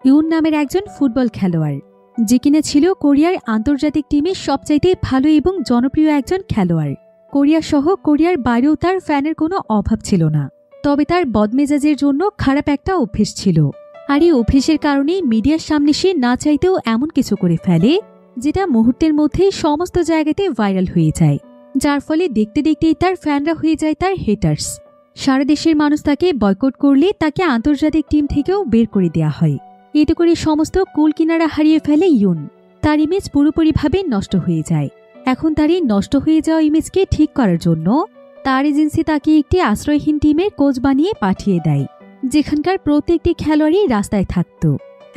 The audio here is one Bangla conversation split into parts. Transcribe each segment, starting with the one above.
ইউন নামের একজন ফুটবল খেলোয়াড়, যে কিনা ছিল কোরিয়ার আন্তর্জাতিক টিমের সবচাইতে ভালো এবং জনপ্রিয় একজন খেলোয়াড়। কোরিয়া সহ কোরিয়ার বাইরেও তার ফ্যানের কোনো অভাব ছিল না। তবে তার বদমেজাজের জন্য খারাপ একটা অভ্যেস ছিল, আর এই অভ্যেসের কারণেই মিডিয়ার সামনে সে না চাইতেও এমন কিছু করে ফেলে যেটা মুহূর্তের মধ্যেই সমস্ত জায়গাতে ভাইরাল হয়ে যায়, যার ফলে দেখতে দেখতেই তার ফ্যানরা হয়ে যায় তার হেটার্স। সারা দেশের মানুষ তাকে বয়কট করলে তাকে আন্তর্জাতিক টিম থেকেও বের করে দেওয়া হয়। এতে করে সমস্ত কুল কিনারা হারিয়ে ফেলে ইউন। তার ইমেজ পুরোপুরিভাবে নষ্ট হয়ে যায়। এখন তার এই নষ্ট হয়ে যাওয়া ইমেজকে ঠিক করার জন্য তার এজেন্সি তাকে একটি আশ্রয়হীন টিমের কোচ বানিয়ে পাঠিয়ে দেয়, যেখানকার প্রত্যেকটি খেলোয়াড়ই রাস্তায় থাকত।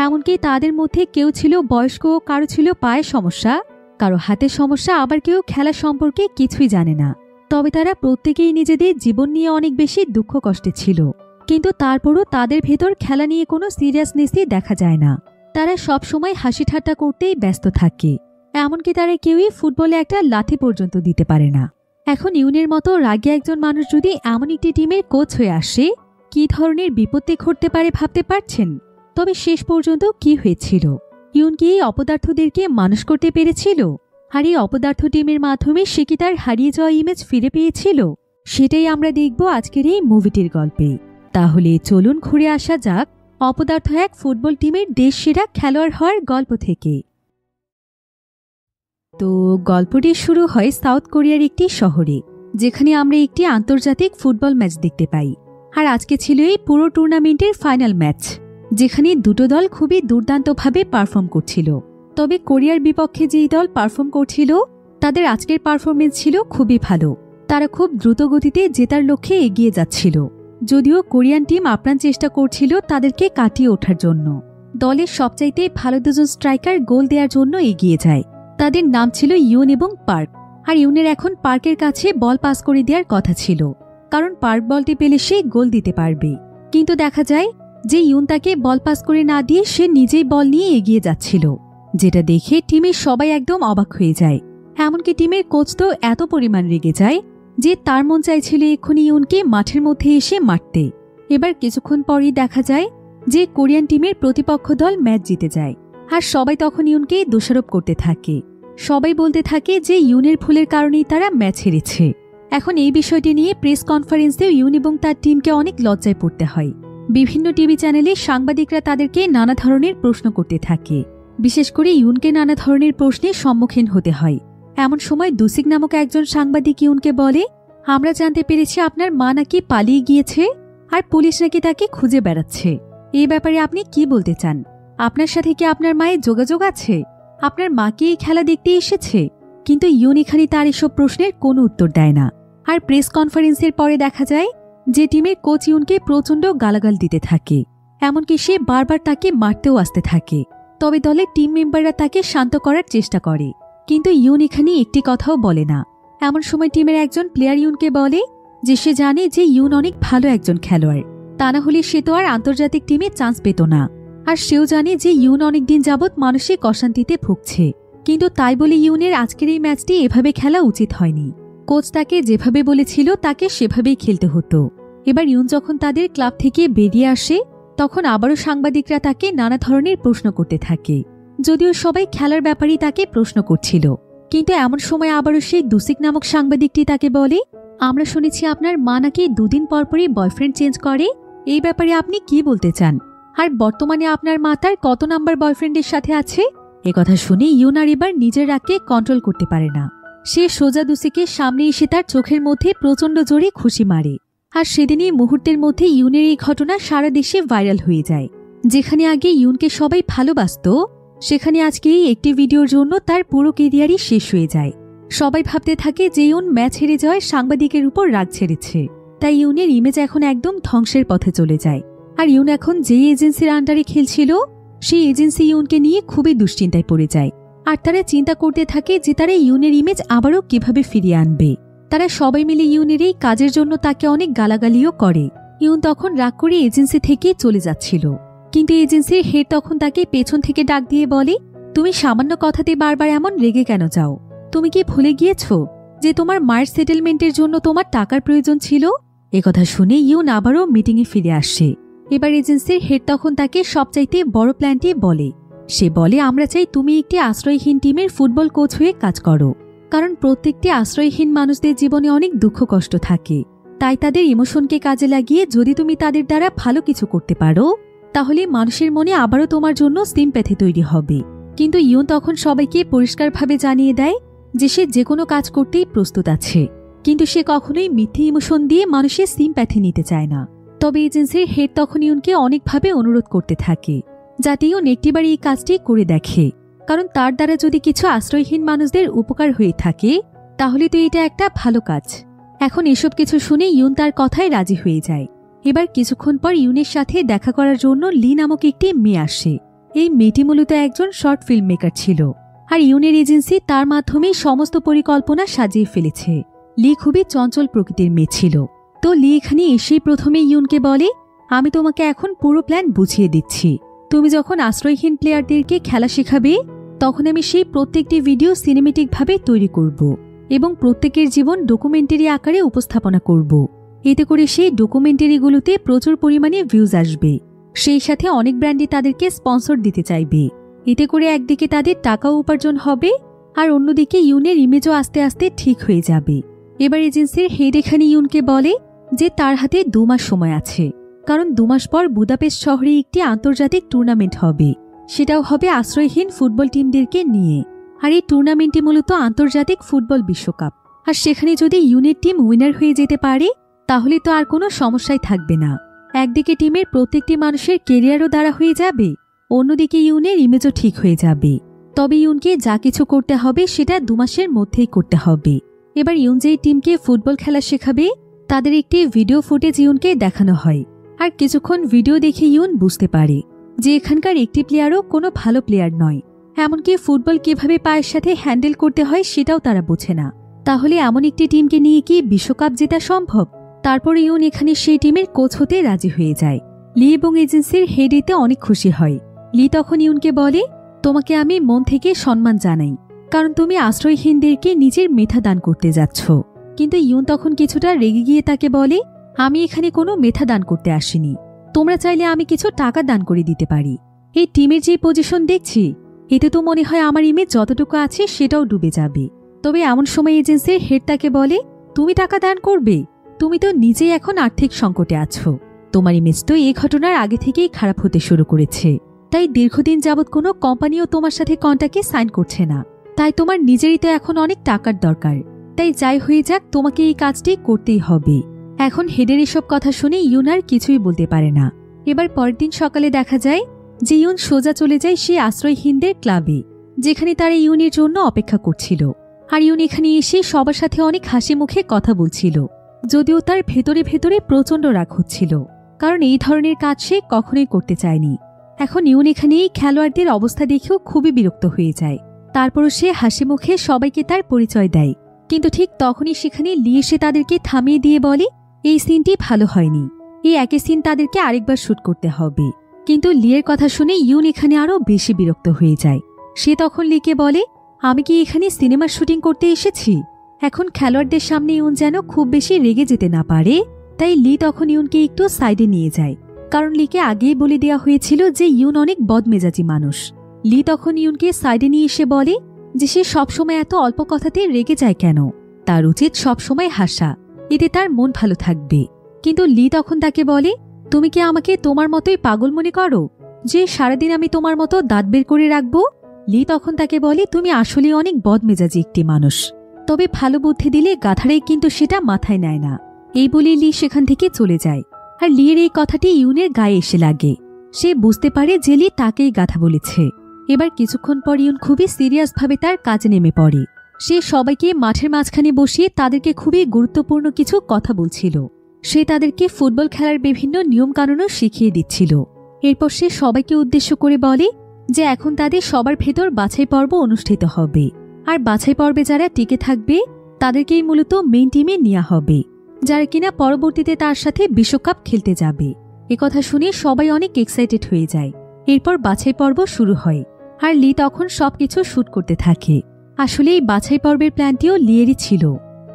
এমনকি তাদের মধ্যে কেউ ছিল বয়স্ক, কারো ছিল পায়ের সমস্যা, কারো হাতের সমস্যা, আবার কেউ খেলা সম্পর্কে কিছুই জানে না। তবে তারা প্রত্যেকেই নিজেদের জীবন নিয়ে অনেক বেশি দুঃখ কষ্টে ছিল, কিন্তু তারপরও তাদের ভেতর খেলা নিয়ে কোনো সিরিয়াসনেসই দেখা যায় না। তারা সব সময় হাসি ঠাট্টা করতেই ব্যস্ত থাকে, এমনকি তারা কেউই ফুটবলে একটা লাথি পর্যন্ত দিতে পারে না। এখন ইউনের মতো রাগী একজন মানুষ যদি এমন একটি টিমের কোচ হয়ে আসে, কি ধরনের বিপত্তি ঘটতে পারে ভাবতে পারছেন? তবে শেষ পর্যন্ত কি হয়েছিল? ইউন কি এই অপদার্থদেরকে মানুষ করতে পেরেছিল? আর এই অপদার্থ টিমের মাধ্যমে সে কি তার হারিয়ে যাওয়া ইমেজ ফিরে পেয়েছিল? সেটাই আমরা দেখব আজকের এই মুভিটির গল্পে। তাহলে চলুন ঘুরে আসা যাক অপদার্থ এক ফুটবল টিমের দেশসেরা খেলোয়াড় হওয়ার গল্প থেকে। তো গল্পটি শুরু হয় সাউথ কোরিয়ার একটি শহরে, যেখানে আমরা একটি আন্তর্জাতিক ফুটবল ম্যাচ দেখতে পাই। আর আজকে ছিল এই পুরো টুর্নামেন্টের ফাইনাল ম্যাচ, যেখানে দুটো দল খুবই দুর্দান্তভাবে পারফর্ম করছিল। তবে কোরিয়ার বিপক্ষে যেই দল পারফর্ম করছিল, তাদের আজকের পারফরমেন্স ছিল খুবই ভালো। তারা খুব দ্রুত গতিতে জেতার লক্ষ্যে এগিয়ে যাচ্ছিল, যদিও কোরিয়ান টিম আপ্রাণ চেষ্টা করছিল তাদেরকে কাটিয়ে ওঠার জন্য। দলের সবচাইতে ভালো দুজন স্ট্রাইকার গোল দেওয়ার জন্য এগিয়ে যায়। তাদের নাম ছিল ইউন এবং পার্ক। আর ইউনের এখন পার্কের কাছে বল পাস করে দেওয়ার কথা ছিল, কারণ পার্ক বলটি পেলে সে গোল দিতে পারবে। কিন্তু দেখা যায় যে ইউন তাকে বল পাস করে না দিয়ে সে নিজেই বল নিয়ে এগিয়ে যাচ্ছিল, যেটা দেখে টিমের সবাই একদম অবাক হয়ে যায়। এমনকি টিমের কোচ তো এত পরিমাণ রেগে যায় যে তার মন চাইছিল এক্ষুনি ইউনকে মাঠের মধ্যে এসে মারতে। এবার কিছুক্ষণ পরই দেখা যায় যে কোরিয়ান টিমের প্রতিপক্ষ দল ম্যাচ জিতে যায়। আর সবাই তখন ইউনকে দোষারোপ করতে থাকে। সবাই বলতে থাকে যে ইউনের ভুলের কারণেই তারা ম্যাচ হেরেছে। এখন এই বিষয়টি নিয়ে প্রেস কনফারেন্সেও ইউন এবং তার টিমকে অনেক লজ্জায় পড়তে হয়। বিভিন্ন টিভি চ্যানেলে সাংবাদিকরা তাদেরকে নানা ধরনের প্রশ্ন করতে থাকে। বিশেষ করে ইউনকে নানা ধরনের প্রশ্নের সম্মুখীন হতে হয়। এমন সময় দুসিক নামক একজন সাংবাদিক ইউনকে বলে, আমরা জানতে পেরেছি আপনার মা নাকি পালিয়ে গিয়েছে, আর পুলিশ নাকি তাকে খুঁজে বেড়াচ্ছে। এই ব্যাপারে আপনি কি বলতে চান? আপনার সাথে কি আপনার মায়ের যোগাযোগ আছে? আপনার মা কি এই খেলা দেখতে এসেছে? কিন্তু ইউন এখানে তার এসব প্রশ্নের কোনো উত্তর দেয় না। আর প্রেস কনফারেন্সের পরে দেখা যায় যে টিমের কোচ ইউনকে প্রচণ্ড গালাগাল দিতে থাকে, এমনকি সে বারবার তাকে মারতেও আসতে থাকে। তবে দলের টিম মেম্বাররা তাকে শান্ত করার চেষ্টা করে, কিন্তু ইউন এখানে একটি কথাও বলে না। এমন সময় টিমের একজন প্লেয়ার ইউনকে বলে যে সে জানে যে ইউন অনেক ভালো একজন খেলোয়াড়, তা না হলে সে তো আর আন্তর্জাতিক টিমে চান্স পেত না। আর সেও জানে যে ইউন অনেকদিন যাবৎ মানসিক অশান্তিতে ভুগছে, কিন্তু তাই বলে ইউনের আজকের এই ম্যাচটি এভাবে খেলা উচিত হয়নি। কোচ তাকে যেভাবে বলেছিল তাকে সেভাবেই খেলতে হতো। এবার ইউন যখন তাদের ক্লাব থেকে বেরিয়ে আসে, তখন আবারও সাংবাদিকরা তাকে নানা ধরনের প্রশ্ন করতে থাকে। যদিও সবাই খেলার ব্যাপারেই তাকে প্রশ্ন করছিল, কিন্তু এমন সময় আবারও সেই দুসিক নামক সাংবাদিকটি তাকে বলে, আমরা শুনেছি আপনার মা নাকি দুদিন পরপরই বয়ফ্রেন্ড চেঞ্জ করে। এই ব্যাপারে আপনি কি বলতে চান? আর বর্তমানে আপনার মা তার কত নাম্বার বয়ফ্রেন্ডের সাথে আছে? একথা শুনে ইউন আর এবার নিজের রাগকে কন্ট্রোল করতে পারে না। সে সোজা দুসিকের সামনে এসে তার চোখের মধ্যে প্রচণ্ড জোরে খুশি মারে। আর সেদিনই মুহূর্তের মধ্যে ইউনের এই ঘটনা সারা দেশে ভাইরাল হয়ে যায়। যেখানে আগে ইউনকে সবাই ভালোবাসত, সেখানে আজকে এই একটি ভিডিওর জন্য তার পুরো কেরিয়ারই শেষ হয়ে যায়। সবাই ভাবতে থাকে যে ইউন ম্যাচ হেরে যাওয়ায় সাংবাদিকের উপর রাগ ছেড়েছে, তাই ইউনের ইমেজ এখন একদম ধ্বংসের পথে চলে যায়। আর ইউন এখন যেই এজেন্সির আন্ডারে খেলছিল, সেই এজেন্সি ইউনকে নিয়ে খুবই দুশ্চিন্তায় পড়ে যায়। আর তারা চিন্তা করতে থাকে যে তারা ইউনের ইমেজ আবারও কিভাবে ফিরিয়ে আনবে। তারা সবাই মিলে ইউনের এই কাজের জন্য তাকে অনেক গালাগালিও করে। ইউন তখন রাগ করে এজেন্সি থেকে চলে যাচ্ছিল, কিন্তু এজেন্সির হেড তখন তাকে পেছন থেকে ডাক দিয়ে বলে, তুমি সামান্য কথাতে বারবার এমন রেগে কেন যাও? তুমি কি ভুলে গিয়েছ যে তোমার মায়ের সেটেলমেন্টের জন্য তোমার টাকার প্রয়োজন ছিল? একথা শুনে ইউন আবারও মিটিংয়ে ফিরে আসে। এবার এজেন্সির হেড তখন তাকে সবচাইতে বড় প্ল্যানটি বলে। সে বলে, আমরা চাই তুমি একটি আশ্রয়হীন টিমের ফুটবল কোচ হয়ে কাজ করো, কারণ প্রত্যেকটি আশ্রয়হীন মানুষদের জীবনে অনেক দুঃখ কষ্ট থাকে। তাই তাদের ইমোশনকে কাজে লাগিয়ে যদি তুমি তাদের দ্বারা ভালো কিছু করতে পারো, তাহলে মানুষের মনে আবারও তোমার জন্য সিম্প্যাথি তৈরি হবে। কিন্তু ইউন তখন সবাইকে পরিষ্কারভাবে জানিয়ে দেয় যে সে যে কোনো কাজ করতেই প্রস্তুত আছে, কিন্তু সে কখনোই মিথ্যে ইমোশন দিয়ে মানুষের সিম্প্যাথি নিতে চায় না। তবে এজেন্সির হেড তখন ইউনকে অনেকভাবে অনুরোধ করতে থাকে যাতে ইউন একটিবার এই কাজটি করে দেখে, কারণ তার দ্বারা যদি কিছু আশ্রয়হীন মানুষদের উপকার হয়ে থাকে তাহলে তো এটা একটা ভালো কাজ। এখন এসব কিছু শুনে ইউন তার কথায় রাজি হয়ে যায়। এবার কিছুক্ষণ পর ইউনের সাথে দেখা করার জন্য লি নামক একটি মেয়ে আসে। এই মেয়েটি মূলত একজন শর্ট ফিল্ম মেকার ছিল, আর ইউনের এজেন্সি তার মাধ্যমেই সমস্ত পরিকল্পনা সাজিয়ে ফেলেছে। লি খুবই চঞ্চল প্রকৃতির মেয়ে ছিল। তো লি এখানে এসেই প্রথমে ইউনকে বলে, আমি তোমাকে এখন পুরো প্ল্যান বুঝিয়ে দিচ্ছি। তুমি যখন আশ্রয়হীন প্লেয়ারদেরকে খেলা শেখাবে তখন আমি সেই প্রত্যেকটি ভিডিও সিনেমেটিকভাবে তৈরি করব এবং প্রত্যেকের জীবন ডকুমেন্টারি আকারে উপস্থাপনা করব। এতে করে সেই ডকুমেন্টারিগুলোতে প্রচুর পরিমাণে ভিউজ আসবে। সেই সাথে অনেক ব্র্যান্ডই তাদেরকে স্পন্সর দিতে চাইবে। এতে করে একদিকে তাদের টাকাও উপার্জন হবে আর অন্যদিকে ইউনের ইমেজও আস্তে আস্তে ঠিক হয়ে যাবে। এবার এজেন্সির হেড এখানে ইউনকে বলে যে তার হাতে 2 মাস সময় আছে, কারণ 2 মাস পর বুদাপেস্ট শহরে একটি আন্তর্জাতিক টুর্নামেন্ট হবে। সেটাও হবে আশ্রয়হীন ফুটবল টিমদেরকে নিয়ে। আর এই টুর্নামেন্টটি মূলত আন্তর্জাতিক ফুটবল বিশ্বকাপ। আর সেখানে যদি ইউনের টিম উইনার হয়ে যেতে পারে তাহলে তো আর কোনো সমস্যাই থাকবে না। একদিকে টিমের প্রত্যেকটি মানুষের কেরিয়ারও দাঁড়া হয়ে যাবে, অন্যদিকে ইউনের ইমেজও ঠিক হয়ে যাবে। তবে ইউনকে যা কিছু করতে হবে সেটা 2 মাসের মধ্যেই করতে হবে। এবার ইউন যেই টিমকে ফুটবল খেলা শেখাবে তাদের একটি ভিডিও ফুটেজ ইউনকে দেখানো হয়। আর কিছুক্ষণ ভিডিও দেখে ইউন বুঝতে পারে যে এখানকার একটি প্লেয়ারও কোনো ভালো প্লেয়ার নয়। এমনকি ফুটবল কিভাবে পায়ের সাথে হ্যান্ডেল করতে হয় সেটাও তারা বোঝে না। তাহলে এমন একটি টিমকে নিয়ে কি বিশ্বকাপ জেতা সম্ভব? তারপর ইউন এখানে সেই টিমের কোচ হতে রাজি হয়ে যায়। লি এবং এজেন্সির হেড এতে অনেক খুশি হয়। লি তখন ইউনকে বলে, তোমাকে আমি মন থেকে সম্মান জানাই, কারণ তুমি আশ্রয়হীনদেরকে নিজের মেধা দান করতে যাচ্ছ। কিন্তু ইউন তখন কিছুটা রেগে গিয়ে তাকে বলে, আমি এখানে কোনো মেধা দান করতে আসিনি। তোমরা চাইলে আমি কিছু টাকা দান করে দিতে পারি। এই টিমের যে পজিশন দেখছি এতে তো মনে হয় আমার ইমেজ যতটুকু আছে সেটাও ডুবে যাবে। তবে এমন সময় এজেন্সির হেড তাকে বলে, তুমি টাকা দান করবে? তুমি তো নিজেই এখন আর্থিক সংকটে আছো। তোমার ইমেজ তো এই ঘটনার আগে থেকেই খারাপ হতে শুরু করেছে। তাই দীর্ঘদিন যাবৎ কোনো কোম্পানিও তোমার সাথে কন্ট্রাক্টে সাইন করছে না। তাই তোমার নিজেরই তো এখন অনেক টাকার দরকার। তাই যাই হয়ে যাক তোমাকে এই কাজটি করতেই হবে। এখন হেডের এসব কথা শুনে ইউন আর কিছুই বলতে পারে না। এবার পরের দিন সকালে দেখা যায় যে ইউন সোজা চলে যায় সেই আশ্রয়হীনদের ক্লাবে, যেখানে তারা ইউনের জন্য অপেক্ষা করছিল। আর ইউন এখানে এসে সবার সাথে অনেক হাসি মুখে কথা বলছিল, যদিও তার ভেতরে ভেতরে প্রচণ্ড রাগ হচ্ছিল, কারণ এই ধরনের কাজ সে কখনোই করতে চায়নি। এখন ইউন এখানে এই খেলোয়াড়দের অবস্থা দেখেও খুবই বিরক্ত হয়ে যায়। তারপরও সে হাসি মুখে সবাইকে তার পরিচয় দেয়। কিন্তু ঠিক তখনই সেখানে লি এসে তাদেরকে থামিয়ে দিয়ে বলে, এই সিনটি ভালো হয়নি, এই একই সিন তাদেরকে আরেকবার শুট করতে হবে। কিন্তু লিয়ের কথা শুনে ইউন এখানে আরও বেশি বিরক্ত হয়ে যায়। সে তখন লিকে বলে, আমি কি এখানে সিনেমার শুটিং করতে এসেছি? এখন খেলোয়াড়দের সামনে ইউন যেন খুব বেশি রেগে যেতে না পারে, তাই লি তখন ইউনকে একটু সাইডে নিয়ে যায়, কারণ লিকে আগেই বলে দেওয়া হয়েছিল যে ইউন অনেক বদমেজাজি মানুষ। লি তখন ইউনকে সাইডে নিয়ে এসে বলে যে সে সবসময় এত অল্প কথাতে রেগে যায় কেন, তার উচিত সবসময় হাসা, এতে তার মন ভালো থাকবে। কিন্তু লি তখন তাকে বলে, তুমি কি আমাকে তোমার মতোই পাগল মনে করো যে সারাদিন আমি তোমার মতো দাঁত বের করে রাখবো? লি তখন তাকে বলে, তুমি আসলে অনেক বদমেজাজি একটি মানুষ, তবে ভালো বুদ্ধি দিলে গাধারাই কিন্তু সেটা মাথায় নেয় না। এই বলে লি সেখান থেকে চলে যায়। আর লিয়ের এই কথাটি ইউনের গায়ে এসে লাগে। সে বুঝতে পারে যে লি তাকেই গাধা বলেছে। এবার কিছুক্ষণ পর ইউন খুবই সিরিয়াসভাবে তার কাজে নেমে পড়ে। সে সবাইকে মাঠের মাঝখানে বসিয়ে তাদেরকে খুবই গুরুত্বপূর্ণ কিছু কথা বলছিল। সে তাদেরকে ফুটবল খেলার বিভিন্ন নিয়মকানুনও শিখিয়ে দিচ্ছিল। এরপর সে সবাইকে উদ্দেশ্য করে বলে যে এখন তাদের সবার ভেতর বাছাই পর্ব অনুষ্ঠিত হবে, আর বাছাই পর্বে যারা টিকে থাকবে তাদেরকেই মূলত মেইন টিমে নেওয়া হবে, যারা কিনা পরবর্তীতে তার সাথে বিশ্বকাপ খেলতে যাবে। একথা শুনে সবাই অনেক এক্সাইটেড হয়ে যায়। এরপর বাছাই পর্ব শুরু হয়, আর লি তখন সবকিছু শুট করতে থাকে। আসলে এই বাছাই পর্বের প্ল্যানটিও লিয়েরই ছিল,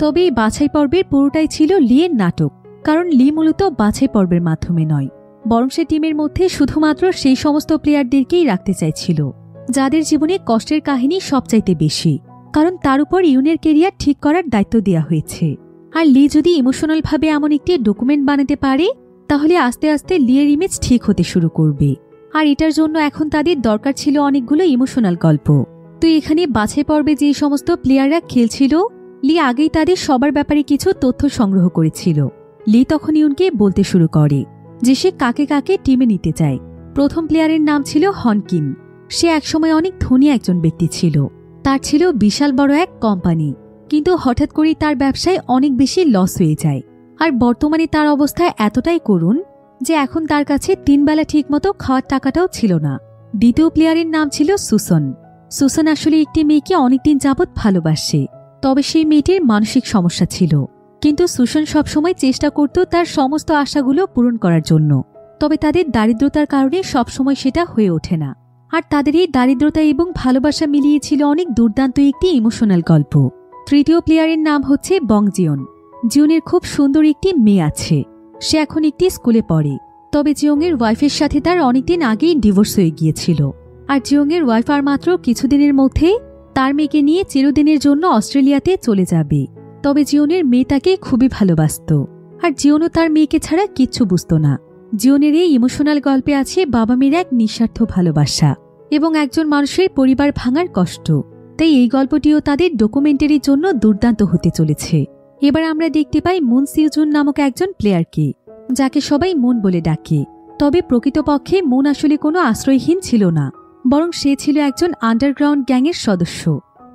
তবে এই বাছাই পর্বের পুরোটাই ছিল লিয়ের নাটক, কারণ লি মূলত বাছাই পর্বের মাধ্যমে নয়, বরং সে টিমের মধ্যে শুধুমাত্র সেই সমস্ত প্লেয়ারদেরকেই রাখতে চাইছিল যাদের জীবনে কষ্টের কাহিনী সবচাইতে বেশি, কারণ তার উপর ইউনের কেরিয়ার ঠিক করার দায়িত্ব দেওয়া হয়েছে। আর লি যদি ইমোশনালভাবে এমন একটি ডকুমেন্ট বানাতে পারে তাহলে আস্তে আস্তে লিয়ের ইমেজ ঠিক হতে শুরু করবে। আর এটার জন্য এখন তাদের দরকার ছিল অনেকগুলো ইমোশনাল গল্প। তো এখানে বাছাই পর্বে যে সমস্ত প্লেয়াররা খেলছিল, লি আগেই তাদের সবার ব্যাপারে কিছু তথ্য সংগ্রহ করেছিল। লি তখন ইউনকে বলতে শুরু করে যে সে কাকে কাকে টিমে নিতে চায়। প্রথম প্লেয়ারের নাম ছিল হনকিন। সে একসময় অনেক ধনী একজন ব্যক্তি ছিল, তার ছিল বিশাল বড় এক কোম্পানি, কিন্তু হঠাৎ করেই তার ব্যবসায় অনেক বেশি লস হয়ে যায়। আর বর্তমানে তার অবস্থা এতটাই করুণ যে এখন তার কাছে 3 বেলা ঠিকমতো খাওয়ার টাকাটাও ছিল না। দ্বিতীয় প্লেয়ারের নাম ছিল সুসন। সুসন আসলে একটি মেয়েকে অনেকদিন যাবৎ ভালোবাসে, তবে সেই মেয়েটির মানসিক সমস্যা ছিল। কিন্তু সুসন সবসময় চেষ্টা করত তার সমস্ত আশাগুলো পূরণ করার জন্য, তবে তাদের দারিদ্রতার কারণে সবসময় সেটা হয়ে ওঠে না। আর তাদের এই দারিদ্রতা এবং ভালোবাসা মিলিয়েছিল অনেক দুর্দান্ত একটি ইমোশনাল গল্প। তৃতীয় প্লেয়ারের নাম হচ্ছে বং জিওন। জিওনের খুব সুন্দর একটি মেয়ে আছে। সে এখন একটি স্কুলে পড়ে, তবে জিওংয়ের ওয়াইফের সাথে তার অনেকদিন আগেই ডিভোর্স হয়ে গিয়েছিল। আর জিওংয়ের ওয়াইফ আর মাত্র কিছুদিনের মধ্যে তার মেয়েকে নিয়ে চিরদিনের জন্য অস্ট্রেলিয়াতে চলে যাবে। তবে জিওনের মেয়ে তাকে খুবই ভালোবাসত, আর জিওনও তার মেয়েকে ছাড়া কিচ্ছু বুঝত না। জিওনের এই ইমোশনাল গল্পে আছে বাবা মেয়ের এক নিঃস্বার্থ ভালোবাসা এবং একজন মানুষের পরিবার ভাঙার কষ্ট। তাই এই গল্পটিও তাদের ডকুমেন্টারির জন্য দুর্দান্ত হতে চলেছে। এবার আমরা দেখতে পাই মুন সিউজুন নামক একজন প্লেয়ারকে, যাকে সবাই মুন বলে ডাকে। তবে প্রকৃতপক্ষে মুন আসলে কোনো আশ্রয়হীন ছিল না, বরং সে ছিল একজন আন্ডারগ্রাউন্ড গ্যাংয়ের সদস্য।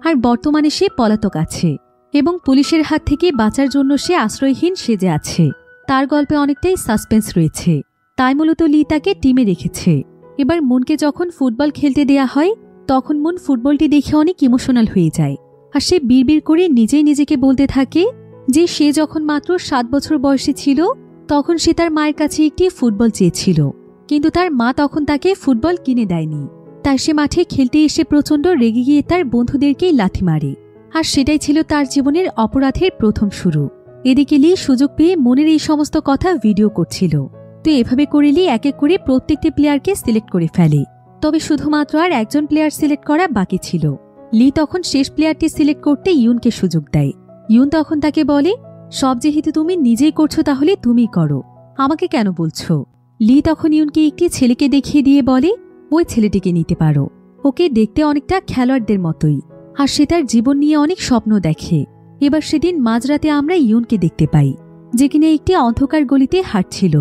আর বর্তমানে সে পলাতক আছে এবং পুলিশের হাত থেকে বাঁচার জন্য সে আশ্রয়হীন সেজে আছে। তার গল্পে অনেকটাই সাসপেন্স রয়েছে, তাই মূলত লি তাকে টিমে রেখেছে। এবার মুনকে যখন ফুটবল খেলতে দেয়া হয় তখন মুন ফুটবলটি দেখে অনেক ইমোশনাল হয়ে যায়। আর সে বিড়বিড় করে নিজেই নিজেকে বলতে থাকে যে সে যখন মাত্র 7 বছর বয়সে ছিল তখন সে তার মায়ের কাছে একটি ফুটবল চেয়েছিল, কিন্তু তার মা তখন তাকে ফুটবল কিনে দেয়নি। তাই সে মাঠে খেলতে এসে প্রচণ্ড রেগে গিয়ে তার বন্ধুদেরকেই লাথি মারে। আর সেটাই ছিল তার জীবনের অপরাধের প্রথম শুরু। এদিকে লি সুযোগ পেয়ে মনের এই সমস্ত কথা ভিডিও করছিল। তো এভাবে করে লি এক এক করে প্রত্যেকটি প্লেয়ারকে সিলেক্ট করে ফেলে। তবে শুধুমাত্র আর একজন প্লেয়ার সিলেক্ট করা বাকি ছিল। লি তখন শেষ প্লেয়ারটি সিলেক্ট করতে ইউনকে সুযোগ দেয়। ইউন তখন তাকে বলে, সব যেহেতু তুমি নিজেই করছো তাহলে তুমিই করো, আমাকে কেন বলছো? লি তখন ইউনকে একটি ছেলেকে দেখিয়ে দিয়ে বলে, ওই ছেলেটিকে নিতে পারো, ওকে দেখতে অনেকটা খেলোয়াড়দের মতোই, আর সে তার জীবন নিয়ে অনেক স্বপ্ন দেখে। এবার সেদিন মাঝরাতে আমরা ইউনকে দেখতে পাই, যে কিনা একটি অন্ধকার গলিতে হাঁটছিল।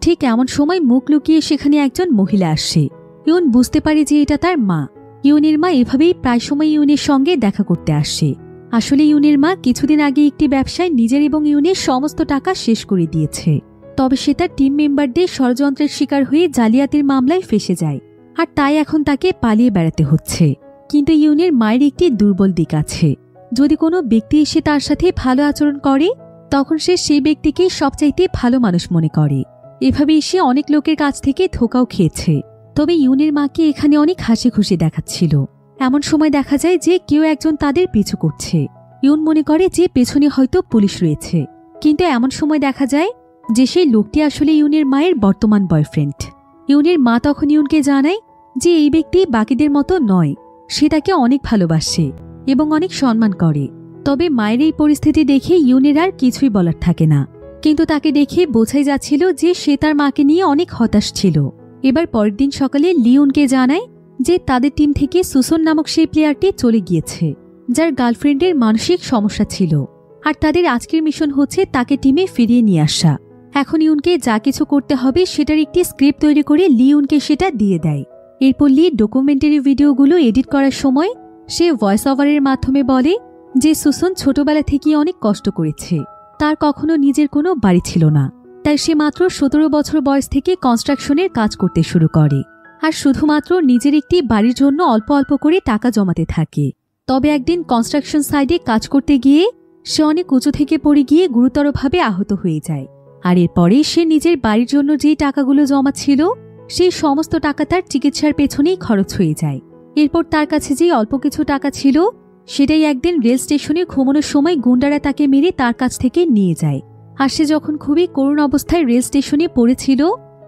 ঠিক এমন সময় মুখ লুকিয়ে সেখানে একজন মহিলা আসে। ইউন বুঝতে পারে যে এটা তার মা। ইউনের মা এভাবেই প্রায় সময় ইউনের সঙ্গে দেখা করতে আসে। আসলে ইউনের মা কিছুদিন আগে একটি ব্যবসায় নিজের এবং ইউনের সমস্ত টাকা শেষ করে দিয়েছে। তবে সে তার টিম মেম্বারদের ষড়যন্ত্রের শিকার হয়ে জালিয়াতির মামলায় ফেঁসে যায়, আর তাই এখন তাকে পালিয়ে বেড়াতে হচ্ছে। কিন্তু ইউনের মায়ের একটি দুর্বল দিক আছে। যদি কোনো ব্যক্তি এসে তার সাথে ভালো আচরণ করে তখন সে সেই ব্যক্তিকেই সবচাইতে ভালো মানুষ মনে করে। এভাবেই সে অনেক লোকের কাছ থেকে ধোঁকাও খেয়েছে। তবে ইউনের মাকে এখানে অনেক হাসি খুশি দেখাচ্ছিল। এমন সময় দেখা যায় যে কেউ একজন তাদের পিছু করছে। ইউন মনে করে যে পেছনে হয়তো পুলিশ রয়েছে, কিন্তু এমন সময় দেখা যায় যে সেই লোকটি আসলে ইউনের মায়ের বর্তমান বয়ফ্রেন্ড। ইউনের মা তখন ইউনকে জানায় যে এই ব্যক্তি বাকিদের মতো নয়, সে তাকে অনেক ভালোবাসে এবং অনেক সম্মান করে। তবে মায়ের এই পরিস্থিতি দেখে ইউনের আর কিছুই বলার থাকে না, কিন্তু তাকে দেখে বোঝাই যাচ্ছিল যে সে তার মাকে নিয়ে অনেক হতাশ ছিল। এবার পরের দিন সকালে লিওনকে জানায় যে তাদের টিম থেকে সুসন নামক সেই প্লেয়ারটি চলে গিয়েছে, যার গার্লফ্রেন্ডের মানসিক সমস্যা ছিল। আর তাদের আজকের মিশন হচ্ছে তাকে টিমে ফিরিয়ে নিয়ে আসা। এখন ইউনকে যা কিছু করতে হবে সেটার একটি স্ক্রিপ্ট তৈরি করে লিওনকে সেটা দিয়ে দেয়। এরপর লি ডকুমেন্টারি ভিডিওগুলো এডিট করার সময় সে ভয়েস ওভারের মাধ্যমে বলে যে সুসন ছোটবেলা থেকে অনেক কষ্ট করেছে, তার কখনো নিজের কোনো বাড়ি ছিল না। তাই সে মাত্র 17 বছর বয়স থেকে কনস্ট্রাকশনের কাজ করতে শুরু করে, আর শুধুমাত্র নিজের একটি বাড়ির জন্য অল্প অল্প করে টাকা জমাতে থাকে। তবে একদিন কনস্ট্রাকশন সাইটে কাজ করতে গিয়ে সে অনেক উঁচু থেকে পড়ে গিয়ে গুরুতরভাবে আহত হয়ে যায়। আর এরপরে সে নিজের বাড়ির জন্য যেই টাকাগুলো জমা ছিল সেই সমস্ত টাকা তার চিকিৎসার পেছনেই খরচ হয়ে যায়। এরপর তার কাছে যে অল্প কিছু টাকা ছিল সেটাই একদিন রেল স্টেশনে ঘুমানোর সময় গুন্ডারা তাকে মেরে তার কাছ থেকে নিয়ে যায়। আর সে যখন খুবই করুণ অবস্থায় রেল স্টেশনে পড়েছিল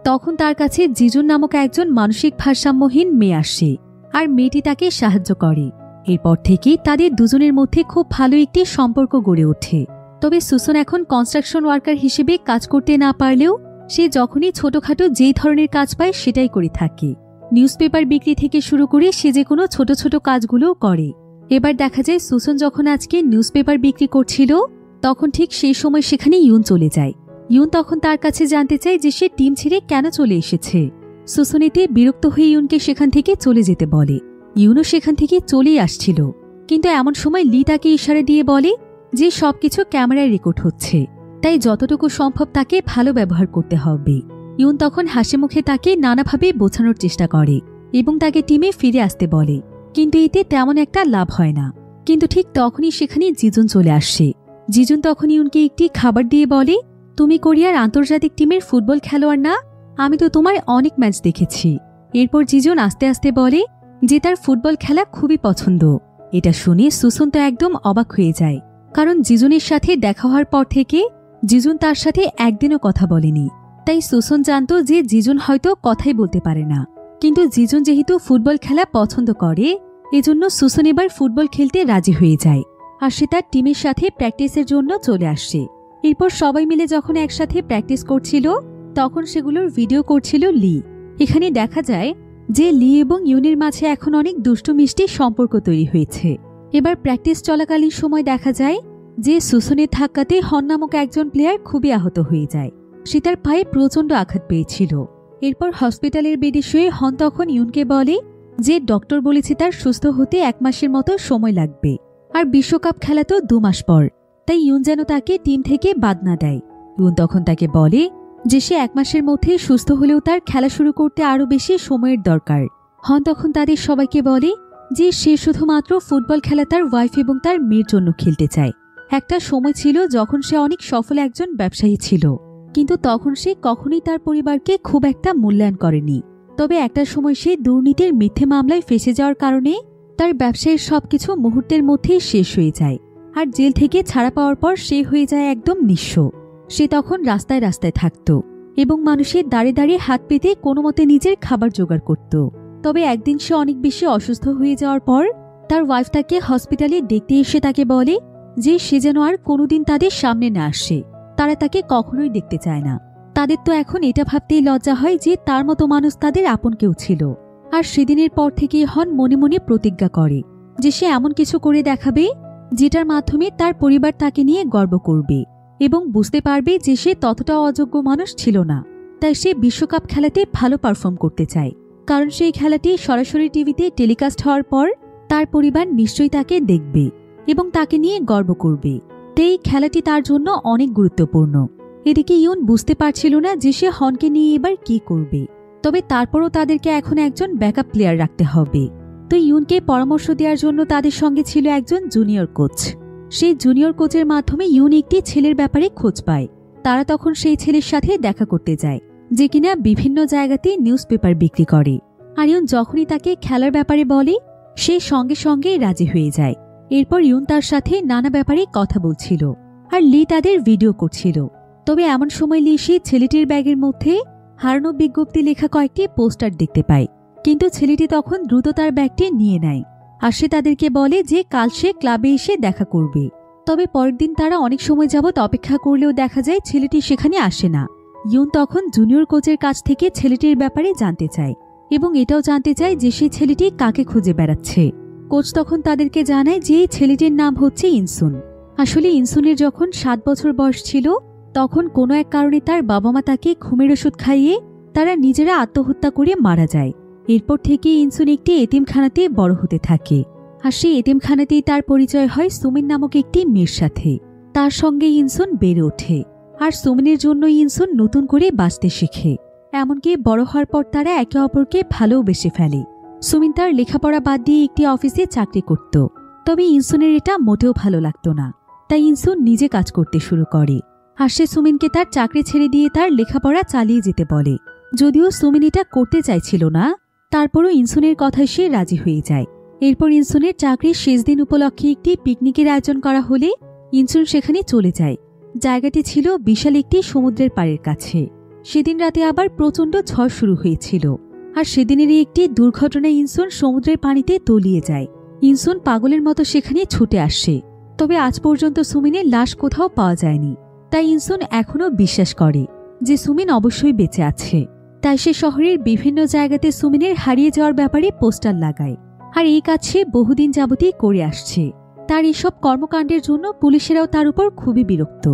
তখন তার কাছে জিজুন নামক একজন মানসিক ভারসাম্যহীন মেয়ে আসে, আর মেয়েটি তাকে সাহায্য করে। এরপর থেকে তাদের দুজনের মধ্যে খুব ভালো একটি সম্পর্ক গড়ে ওঠে। তবে সুসন এখন কনস্ট্রাকশন ওয়ার্কার হিসেবে কাজ করতে না পারলেও সে যখনই ছোটখাটো যেই ধরনের কাজ পায় সেটাই করে থাকে। নিউজপেপার বিক্রি থেকে শুরু করে সে যে কোনো ছোট ছোট কাজগুলোও করে। এবার দেখা যায় সুসন যখন আজকে নিউজপেপার বিক্রি করছিল, তখন ঠিক সেই সময় সেখানে ইউন চলে যায়। ইউন তখন তার কাছে জানতে চায় যে সে টিম ছেড়ে কেন চলে এসেছে। সুসন এতে বিরক্ত হয়ে ইউনকে সেখান থেকে চলে যেতে বলে। ইউনও সেখান থেকে চলেই আসছিল, কিন্তু এমন সময় লি তাকে ইশারা দিয়ে বলে যে সবকিছু ক্যামেরায় রেকর্ড হচ্ছে, তাই যতটুকু সম্ভব তাকে ভালো ব্যবহার করতে হবে। ইউন তখন হাসি মুখে তাকে নানাভাবে বোঝানোর চেষ্টা করে এবং তাকে টিমে ফিরে আসতে বলে, কিন্তু এতে তেমন একটা লাভ হয় না। কিন্তু ঠিক তখনই সেখানে জিজুন চলে আসে। জিজুন তখন ইউনকে একটি খাবার দিয়ে বলে, তুমি কোরিয়ার আন্তর্জাতিক টিমের ফুটবল খেলোয়াড় না? আমি তো তোমার অনেক ম্যাচ দেখেছি। এরপর জিজুন আস্তে আস্তে বলে যে তার ফুটবল খেলা খুবই পছন্দ। এটা শুনে সুসন তো একদম অবাক হয়ে যায়, কারণ জিজুনের সাথে দেখা হওয়ার পর থেকে জিজুন তার সাথে একদিনও কথা বলেনি। তাই সুসন জানত যে জিজুন হয়তো কথাই বলতে পারে না, কিন্তু জিজুন যেহেতু ফুটবল খেলা পছন্দ করে, এজন্য সুসন এবার ফুটবল খেলতে রাজি হয়ে যায়, আর সে তার টিমের সাথে প্র্যাকটিসের জন্য চলে আসে। এরপর সবাই মিলে যখন একসাথে প্র্যাকটিস করছিল, তখন সেগুলোর ভিডিও করছিল লি। এখানে দেখা যায় যে লি এবং ইউনের মাঝে এখন অনেক দুষ্টু মিষ্টি সম্পর্ক তৈরি হয়েছে। এবার প্র্যাকটিস চলাকালীন সময় দেখা যায় যে সুসনের ধাক্কাতে হন নামক একজন প্লেয়ার খুবই আহত হয়ে যায়। সে তার পায়ে প্রচণ্ড আঘাত পেয়েছিল। এরপর হসপিটালের বেডে শুয়ে হন তখন ইউনকে বলে যে ডক্টর বলেছে তার সুস্থ হতে 1 মাসের মতো সময় লাগবে, আর বিশ্বকাপ খেলা তো 2 মাস পর, তাই ইউন যেন তাকে টিম থেকে বাদ না দেয়। ইউন তখন তাকে বলে যে সে 1 মাসের মধ্যে সুস্থ হলেও তার খেলা শুরু করতে আরও বেশি সময়ের দরকার। হন তখন তাদের সবাইকে বলে যে সে শুধুমাত্র ফুটবল খেলা তার ওয়াইফ এবং তার মেয়ের জন্য খেলতে চায়। একটা সময় ছিল যখন সে অনেক সফল একজন ব্যবসায়ী ছিল, কিন্তু তখন সে কখনোই তার পরিবারকে খুব একটা মূল্যায়ন করেনি। তবে একটা সময় সে দুর্নীতির মিথ্যে মামলায় ফেসে যাওয়ার কারণে তার ব্যবসায়ের সবকিছু মুহূর্তের মধ্যেই শেষ হয়ে যায়, আর জেল থেকে ছাড়া পাওয়ার পর সে হয়ে যায় একদম নিঃস্ব। সে তখন রাস্তায় রাস্তায় থাকত এবং মানুষের দাঁড়ে দাঁড়িয়ে হাত পেতে কোনো মতে নিজের খাবার জোগাড় করত। তবে একদিন সে অনেক বেশি অসুস্থ হয়ে যাওয়ার পর তার ওয়াইফ তাকে হসপিটালে দেখতে এসে তাকে বলে যে সে যেন আর কোনোদিন তাদের সামনে না আসে, তারা তাকে কখনোই দেখতে চায় না। তাদের তো এখন এটা ভাবতেই লজ্জা হয় যে তার মতো মানুষ তাদের আপন কেউ ছিল। আর সেদিনের পর থেকে হন মনে মনে প্রতিজ্ঞা করে যে সে এমন কিছু করে দেখাবে যেটার মাধ্যমে তার পরিবার তাকে নিয়ে গর্ব করবে এবং বুঝতে পারবে যে সে ততটা অযোগ্য মানুষ ছিল না। তাই সে বিশ্বকাপ খেলাতে ভালো পারফর্ম করতে চায়, কারণ সেই খেলাটি সরাসরি টিভিতে টেলিকাস্ট হওয়ার পর তার পরিবার নিশ্চয়ই তাকে দেখবে এবং তাকে নিয়ে গর্ব করবে। তাই এই খেলাটি তার জন্য অনেক গুরুত্বপূর্ণ। এদিকে ইউন বুঝতে পারছিল না যে সে হনকে নিয়ে এবার কি করবে। তবে তারপরও তাদেরকে এখন একজন ব্যাকআপ প্লেয়ার রাখতে হবে। তো ইউনকে পরামর্শ দেওয়ার জন্য তাদের সঙ্গে ছিল একজন জুনিয়র কোচ। সেই জুনিয়র কোচের মাধ্যমে ইউন একটি ছেলের ব্যাপারে খোঁজ পায়। তারা তখন সেই ছেলের সাথে দেখা করতে যায়, যে কিনা বিভিন্ন জায়গাতে নিউজ পেপার বিক্রি করে। আর ইউন যখনই তাকে খেলার ব্যাপারে বলে, সে সঙ্গে সঙ্গে রাজি হয়ে যায়। এরপর ইউন তার সাথে নানা ব্যাপারে কথা বলছিল, আর লি তাদের ভিডিও করছিল। তবে এমন সময় লি সেই ছেলেটির ব্যাগের মধ্যে হারানো বিজ্ঞপ্তি লেখা কয়েকটি পোস্টার দেখতে পায়, কিন্তু ছেলেটি তখন দ্রুত তার ব্যাগটি নিয়ে নেয়। আর সে তাদেরকে বলে যে কাল সে ক্লাবে এসে দেখা করবে। তবে পরের দিন তারা অনেক সময় যাবৎ অপেক্ষা করলেও দেখা যায় ছেলেটি সেখানে আসে না। ইউন তখন জুনিয়র কোচের কাছ থেকে ছেলেটির ব্যাপারে জানতে চায় এবং এটাও জানতে চায় যে সেই ছেলেটি কাকে খুঁজে বেড়াচ্ছে। কোচ তখন তাদেরকে জানায় যে এই ছেলেটির নাম হচ্ছে ইনসুন। আসলে ইনসুনের যখন 7 বছর বয়স ছিল, তখন কোনো এক কারণে তার বাবা মা তাকে ঘুমের ওষুধ খাইয়ে তারা নিজেরা আত্মহত্যা করে মারা যায়। এরপর থেকে ইনসুন একটি এতিমখানাতে বড় হতে থাকে, আর সেই এতিমখানাতেই তার পরিচয় হয় সুমিন নামক একটি মেয়ের সাথে। তার সঙ্গে ইনসুন বেড়ে ওঠে, আর সুমিনের জন্য ইনসুন নতুন করে বাঁচতে শেখে। এমনকি বড় হওয়ার পর তারা একে অপরকে ভালোবেসে ফেলে। সুমিন তার লেখাপড়া বাদ দিয়ে একটি অফিসে চাকরি করত, তবে ইনসুনের এটা মোটেও ভালো লাগতো না। তাই ইনসুন নিজে কাজ করতে শুরু করে, আর সে সুমিনকে তার চাকরি ছেড়ে দিয়ে তার লেখাপড়া চালিয়ে যেতে বলে। যদিও সুমিন এটা করতে চাইছিল না, তারপরও ইনসুনের কথায় সে রাজি হয়ে যায়। এরপর ইনসুনের চাকরির শেষ দিন উপলক্ষে একটি পিকনিকের আয়োজন করা হলে ইনসুন সেখানে চলে যায়। জায়গাটি ছিল বিশাল একটি সমুদ্রের পাড়ের কাছে। সেদিন রাতে আবার প্রচণ্ড ঝড় শুরু হয়েছিল। আর সেদিনেরই একটি দুর্ঘটনায় ইনসুন সমুদ্রের পানিতে তলিয়ে যায়। ইনসুন পাগলের মতো সেখানে ছুটে আসে, তবে আজ পর্যন্ত সুমিনের লাশ কোথাও পাওয়া যায়নি। তাই ইনসুন এখনও বিশ্বাস করে যে সুমিন অবশ্যই বেঁচে আছে। তাই সে শহরের বিভিন্ন জায়গাতে সুমিনের হারিয়ে যাওয়ার ব্যাপারে পোস্টার লাগায়। আর এই কাজ সে বহুদিন যাবতই করে আসছে। তার এসব কর্মকাণ্ডের জন্য পুলিশেরাও তার উপর খুবই বিরক্ত।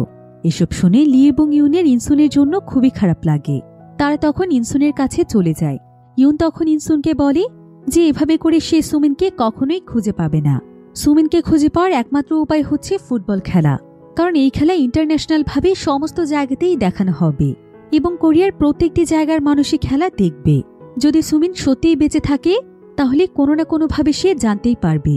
এসব শুনে লি এবং ইউনের ইনসুনের জন্য খুবই খারাপ লাগে। তারা তখন ইনসুনের কাছে চলে যায়। ইউন তখন ইনসুনকে বলে যে এভাবে করে সে সুমিনকে কখনোই খুঁজে পাবে না। সুমিনকে খুঁজে পাওয়ার একমাত্র উপায় হচ্ছে ফুটবল খেলা, কারণ এই খেলা ইন্টারন্যাশনালভাবে সমস্ত জায়গাতেই দেখানো হবে এবং কোরিয়ার প্রত্যেকটি জায়গার মানুষই খেলা দেখবে। যদি সুমিন সত্যিই বেঁচে থাকে তাহলে কোনো না কোনোভাবে সে জানতেই পারবে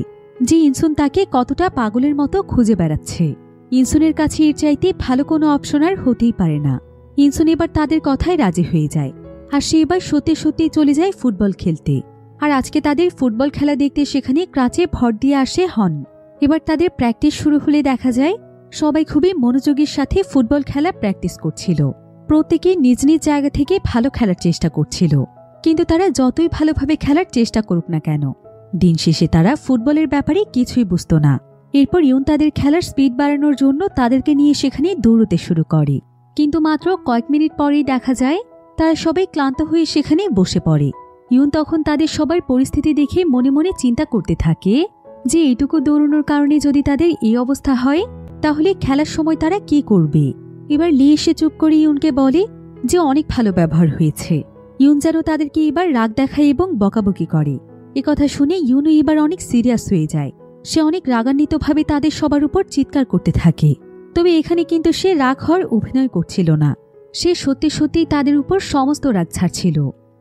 যে ইনসুন তাকে কতটা পাগলের মতো খুঁজে বেড়াচ্ছে। ইনসুনের কাছে এর চাইতে ভালো কোনো অপশন আর হতেই পারে না। ইনসুন এবার তাদের কথায় রাজি হয়ে যায়, আর সে এবার সত্যি সত্যি চলে যায় ফুটবল খেলতে। আর আজকে তাদের ফুটবল খেলা দেখতে সেখানে ক্রাচে ভর দিয়ে আসে হন। এবার তাদের প্র্যাকটিস শুরু হলে দেখা যায় সবাই খুবই মনোযোগের সাথে ফুটবল খেলা প্র্যাকটিস করছিল। প্রত্যেকে নিজ নিজ জায়গা থেকে ভালো খেলার চেষ্টা করছিল, কিন্তু তারা যতই ভালোভাবে খেলার চেষ্টা করুক না কেন, দিন শেষে তারা ফুটবলের ব্যাপারে কিছুই বুঝত না। এরপর ইউন তাদের খেলার স্পিড বাড়ানোর জন্য তাদেরকে নিয়ে সেখানে দৌড়তে শুরু করে, কিন্তু মাত্র কয়েক মিনিট পরেই দেখা যায় তারা সবাই ক্লান্ত হয়ে সেখানে বসে পড়ে। ইউন তখন তাদের সবার পরিস্থিতি দেখে মনে মনে চিন্তা করতে থাকে যে এইটুকু দৌড়ানোর কারণে যদি তাদের এই অবস্থা হয় তাহলে খেলার সময় তারা কি করবে। এবার লি এসে চুপ করে ইউনকে বলে যে অনেক ভালো ব্যবহার হয়েছে। ইউন যেন তাদেরকে এবার রাগ দেখায় এবং বকাবকি করে। একথা শুনে ইউনও এবার অনেক সিরিয়াস হয়ে যায়। সে অনেক রাগান্বিতভাবে তাদের সবার উপর চিৎকার করতে থাকে। তবে এখানে কিন্তু সে রাগ হওয়ার অভিনয় করছিল না, সে সত্যি সত্যি তাদের উপর সমস্ত রাগ ছাড়ছিল।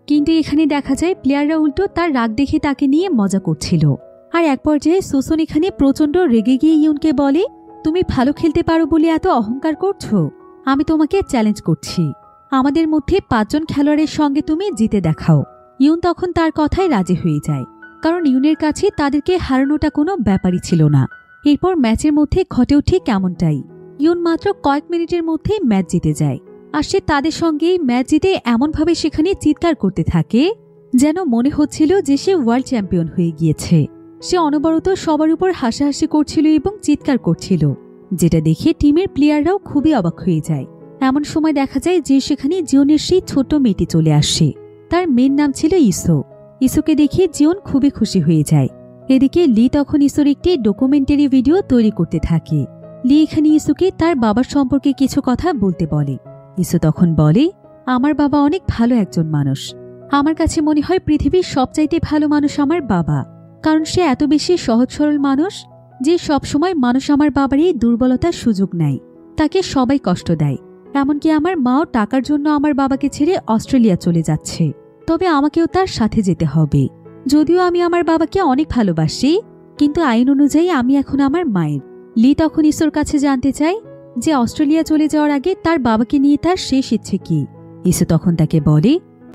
কিন্তু এখানে দেখা যায় প্লেয়াররা উল্টো তার রাগ দেখে তাকে নিয়ে মজা করছিল। আর এক পর্যায়ে সুসন এখানে প্রচণ্ড রেগে গিয়ে ইউনকে বলে, তুমি ভালো খেলতে পারো বলে এত অহংকার করছো? আমি তোমাকে চ্যালেঞ্জ করছি, আমাদের মধ্যে 5 জন খেলোয়াড়ের সঙ্গে তুমি জিতে দেখাও। ইউন তখন তার কথায় রাজি হয়ে যায়, কারণ ইউনের কাছে তাদেরকে হারানোটা কোনো ব্যাপারই ছিল না। এরপর ম্যাচের মধ্যে ঘটেও ঠিক এমনটাই। ইউন মাত্র কয়েক মিনিটের মধ্যে ম্যাচ জিতে যায়, আর সে তাদের সঙ্গে ম্যাচ জিতে এমনভাবে সেখানে চিৎকার করতে থাকে যেন মনে হচ্ছিল যে সে ওয়ার্ল্ড চ্যাম্পিয়ন হয়ে গিয়েছে। সে অনবরত সবার উপর হাসাহাসি করছিল এবং চিৎকার করছিল, যেটা দেখে টিমের প্লেয়াররাও খুবই অবাক হয়ে যায়। এমন সময় দেখা যায় যে সেখানে জিওনের সেই ছোট্ট মেয়েটি চলে আসে। তার মেয়ের নাম ছিল ইসো। ইসোকে দেখে জিওন খুবই খুশি হয়ে যায়। এদিকে লি তখন ইসোর একটি ডকুমেন্টারি ভিডিও তৈরি করতে থাকে। লি এখানে ইসোকে তার বাবার সম্পর্কে কিছু কথা বলতে বলে। ইসো তখন বলে, আমার বাবা অনেক ভালো একজন মানুষ। আমার কাছে মনে হয় পৃথিবীর সবচাইতে ভালো মানুষ আমার বাবা, কারণ সে এত বেশি সহজ সরল মানুষ যে সবসময় মানুষ আমার বাবার এই দুর্বলতার সুযোগ নেয়। তাকে সবাই কষ্ট দেয়, এমনকি আমার মাও টাকার জন্য আমার বাবাকে ছেড়ে অস্ট্রেলিয়া চলে যাচ্ছে। তবে আমাকেও তার সাথে যেতে হবে। যদিও আমি আমার বাবাকে অনেক ভালোবাসি, কিন্তু আইন অনুযায়ী আমি এখন আমার মায়ের। লি তখন ইসোর কাছে জানতে চায় যে অস্ট্রেলিয়া চলে যাওয়ার আগে তার বাবাকে নিয়ে তার শেষ ইচ্ছে কি। ইসো তখন তাকে বলে,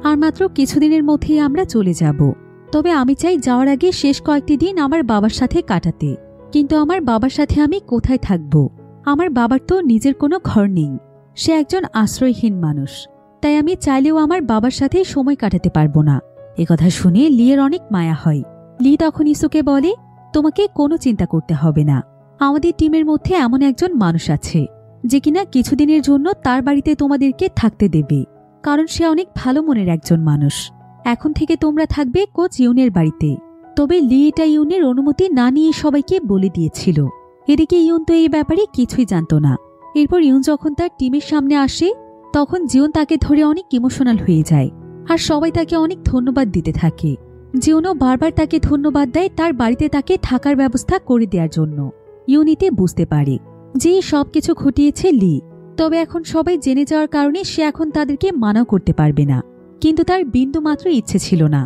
আর মাত্র কিছুদিনের মধ্যেই আমরা চলে যাব। তবে আমি চাই যাওয়ার আগে শেষ কয়েকটি দিন আমার বাবার সাথে কাটাতে। কিন্তু আমার বাবার সাথে আমি কোথায় থাকব? আমার বাবার তো নিজের কোনো ঘর নেই, সে একজন আশ্রয়হীন মানুষ। তাই আমি চাইলেও আমার বাবার সাথে সময় কাটাতে পারবো না। একথা শুনে লিয়ের অনেক মায়া হয়। লি তখন ইসোকে বলে, তোমাকে কোনো চিন্তা করতে হবে না। আমাদের টিমের মধ্যে এমন একজন মানুষ আছে যে কিনা কিছুদিনের জন্য তার বাড়িতে তোমাদেরকে থাকতে দেবে, কারণ সে অনেক ভালো মনের একজন মানুষ। এখন থেকে তোমরা থাকবে কোচ ইউনের বাড়িতে। তবে লি এটা ইউনের অনুমতি না নিয়ে সবাইকে বলে দিয়েছিল। এদিকে ইউন তো এই ব্যাপারে কিছুই জানত না। এরপর ইউন যখন তার টিমের সামনে আসে তখন জিওন তাকে ধরে অনেক ইমোশনাল হয়ে যায়, আর সবাই তাকে অনেক ধন্যবাদ দিতে থাকে। জিওনও বারবার তাকে ধন্যবাদ দেয় তার বাড়িতে তাকে থাকার ব্যবস্থা করে দেওয়ার জন্য। ইউন এতে বুঝতে পারে যে সবকিছু ঘটিয়েছে লি। তবে এখন সবাই জেনে যাওয়ার কারণে সে এখন তাদেরকে মানাও করতে পারবে না। কিন্তু তার বিন্দু মাত্র ইচ্ছে ছিল না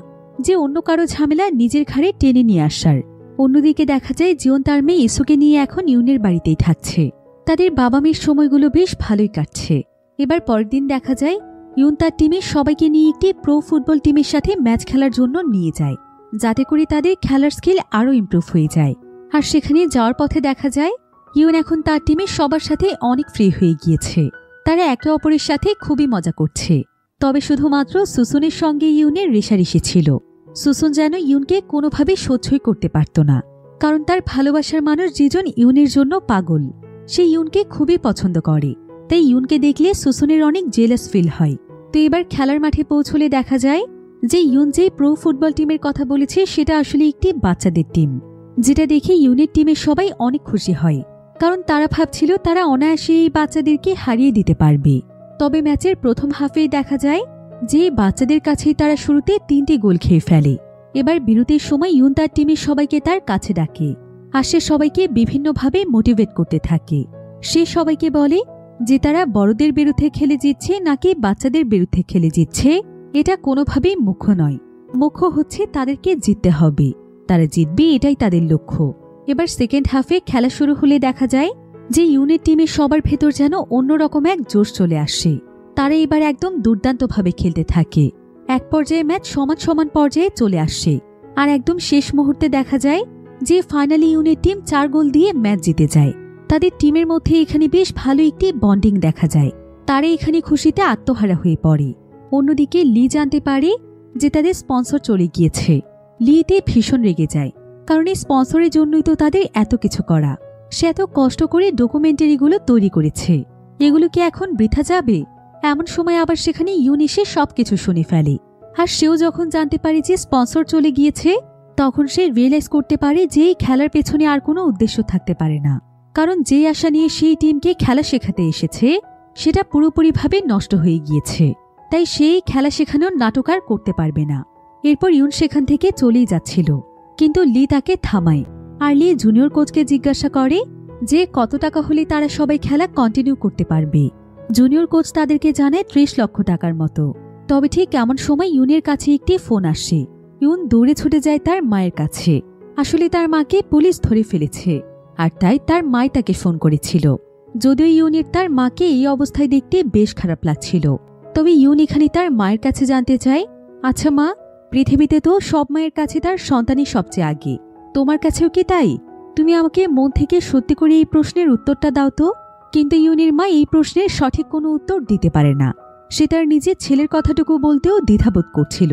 যে অন্য কারো ঝামেলা নিজের ঘাড়ে টেনে নিয়ে আসার। অন্যদিকে দেখা যায় জিওন তার মেয়ে ইসোকে নিয়ে এখন ইউনের বাড়িতেই থাকছে। তাদের বাবা মেয়ের সময়গুলো বেশ ভালোই কাটছে। এবার পরের দিন দেখা যায় ইউন তার টিমের সবাইকে নিয়ে একটি প্রো ফুটবল টিমের সাথে ম্যাচ খেলার জন্য নিয়ে যায়, যাতে করে তাদের খেলার স্কিল আরও ইমপ্রুভ হয়ে যায়। আর সেখানে যাওয়ার পথে দেখা যায় ইউন এখন তার টিমের সবার সাথে অনেক ফ্রি হয়ে গিয়েছে। তারা একে অপরের সাথে খুবই মজা করছে। তবে শুধুমাত্র সুসুনের সঙ্গে ইউনের রেষারেষি ছিল। সুসুন যেন ইউনকে কোনোভাবে সহ্যই করতে পারত না, কারণ তার ভালোবাসার মানুষ জিজন ইউনের জন্য পাগল। সে ইউনকে খুবই পছন্দ করে, তাই ইউনকে দেখলে সুসুনের অনেক জেলাস ফিল হয়। তো এবার খেলার মাঠে পৌঁছলে দেখা যায় যে ইউন যে প্রো ফুটবল টিমের কথা বলেছে সেটা আসলে একটি বাচ্চাদের টিম, যেটা দেখে ইউনের টিমের সবাই অনেক খুশি হয়, কারণ তারা ভাবছিল তারা অনায়াসে এই বাচ্চাদেরকে হারিয়ে দিতে পারবে। তবে ম্যাচের প্রথম হাফেই দেখা যায় যে বাচ্চাদের কাছেই তারা শুরুতে 3টি গোল খেয়ে ফেলে। এবার বিরতির সময় ইউন তার টিমের সবাইকে তার কাছে ডাকে, আর সে সবাইকে বিভিন্নভাবে মোটিভেট করতে থাকে। সে সবাইকে বলে যে তারা বড়দের বিরুদ্ধে খেলে জিতছে নাকি বাচ্চাদের বিরুদ্ধে খেলে জিতছে এটা কোনোভাবেই মুখ্য নয়, মুখ্য হচ্ছে তাদেরকে জিততে হবে, তারা জিতবে এটাই তাদের লক্ষ্য। এবার সেকেন্ড হাফে খেলা শুরু হলে দেখা যায় যে ইউনের টিমের সবার ভেতর যেন অন্যরকম এক জোশ চলে আসে। তারা এবার একদম দুর্দান্তভাবে খেলতে থাকে। এক পর্যায়ে ম্যাচ সমান সমান পর্যায়ে চলে আসে, আর একদম শেষ মুহূর্তে দেখা যায় যে ফাইনালি ইউনের টিম 4 গোল দিয়ে ম্যাচ জিতে যায়। তাদের টিমের মধ্যে এখানে বেশ ভালো একটি বন্ডিং দেখা যায়। তারা এখানে খুশিতে আত্মহারা হয়ে পড়ে। অন্যদিকে লি জানতে পারে যে তাদের স্পন্সর চলে গিয়েছে। লি এতে ভীষণ রেগে যায়, কারণ এই স্পন্সরের জন্যই তো তাদের এত কিছু করা। সে এত কষ্ট করে ডকুমেন্টারিগুলো তৈরি করেছে, এগুলো কি এখন বৃথা যাবে? এমন সময় আবার সেখানে ইউন এসে সবকিছু শুনে ফেলে। আর সেও যখন জানতে পারে যে স্পন্সর চলে গিয়েছে, তখন সে রিয়েলাইজ করতে পারে যে এই খেলার পেছনে আর কোনো উদ্দেশ্য থাকতে পারে না, কারণ যে আশা নিয়ে সেই টিমকে খেলা শেখাতে এসেছে সেটা পুরোপুরিভাবে নষ্ট হয়ে গিয়েছে। তাই সেই খেলা শেখানোর নাটক আর করতে পারবে না। এরপর ইউন সেখান থেকে চলেই যাচ্ছিল, কিন্তু লি তাকে থামায়। আর লি জুনিয়র কোচকে জিজ্ঞাসা করে যে কত টাকা হলে তারা সবাই খেলা কন্টিনিউ করতে পারবে। জুনিয়র কোচ তাদেরকে জানায় 30 লক্ষ টাকার মতো। তবে ঠিক এমন সময় ইউনের কাছে একটি ফোন আসে। ইউন দৌড়ে ছুটে যায় তার মায়ের কাছে। আসলে তার মাকে পুলিশ ধরে ফেলেছে, আর তাই তার মাই তাকে ফোন করেছিল। যদিও ইউনের তার মাকে এই অবস্থায় দেখতে বেশ খারাপ লাগছিল, তবে ইউন এখানে তার মায়ের কাছে জানতে চায়, আচ্ছা মা, পৃথিবীতে তো সব মায়ের কাছে তার সন্তানই সবচেয়ে আগে, তোমার কাছেও কি তাই? তুমি আমাকে মন থেকে সত্যি করে এই প্রশ্নের উত্তরটা দাও তো। কিন্তু ইউনের মা এই প্রশ্নের সঠিক কোনো উত্তর দিতে পারে না। সে তার নিজের ছেলের কথাটুকু বলতেও দ্বিধাবোধ করছিল,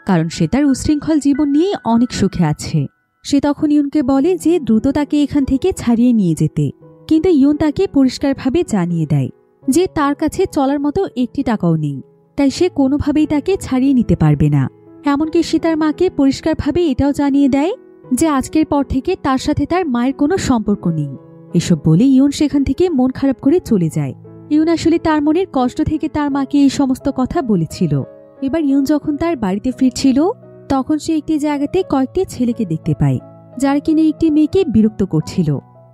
কারণ সে তার উশৃঙ্খল জীবন নিয়ে অনেক সুখে আছে। সে তখন ইউনকে বলে যে দ্রুত তাকে এখান থেকে ছাড়িয়ে নিয়ে যেতে, কিন্তু ইউন তাকে পরিষ্কারভাবে জানিয়ে দেয় যে তার কাছে চলার মতো একটি টাকাও নেই, তাই সে কোনোভাবেই তাকে ছাড়িয়ে নিতে পারবে না। এমনকি সে তার মাকে পরিষ্কারভাবে এটাও জানিয়ে দেয় যে আজকের পর থেকে তার সাথে তার মায়ের কোনো সম্পর্ক নেই। এসব বলে ইউন সেখান থেকে মন খারাপ করে চলে যায়। ইউন আসলে তার মনের কষ্ট থেকে তার মাকে এই সমস্ত কথা বলেছিল। এবার ইউন যখন তার বাড়িতে ফিরছিল, তখন সে একটি জায়গাতে কয়েকটি ছেলেকে দেখতে পায়, যার কিনে একটি মেয়েকে বিরক্ত করছিল।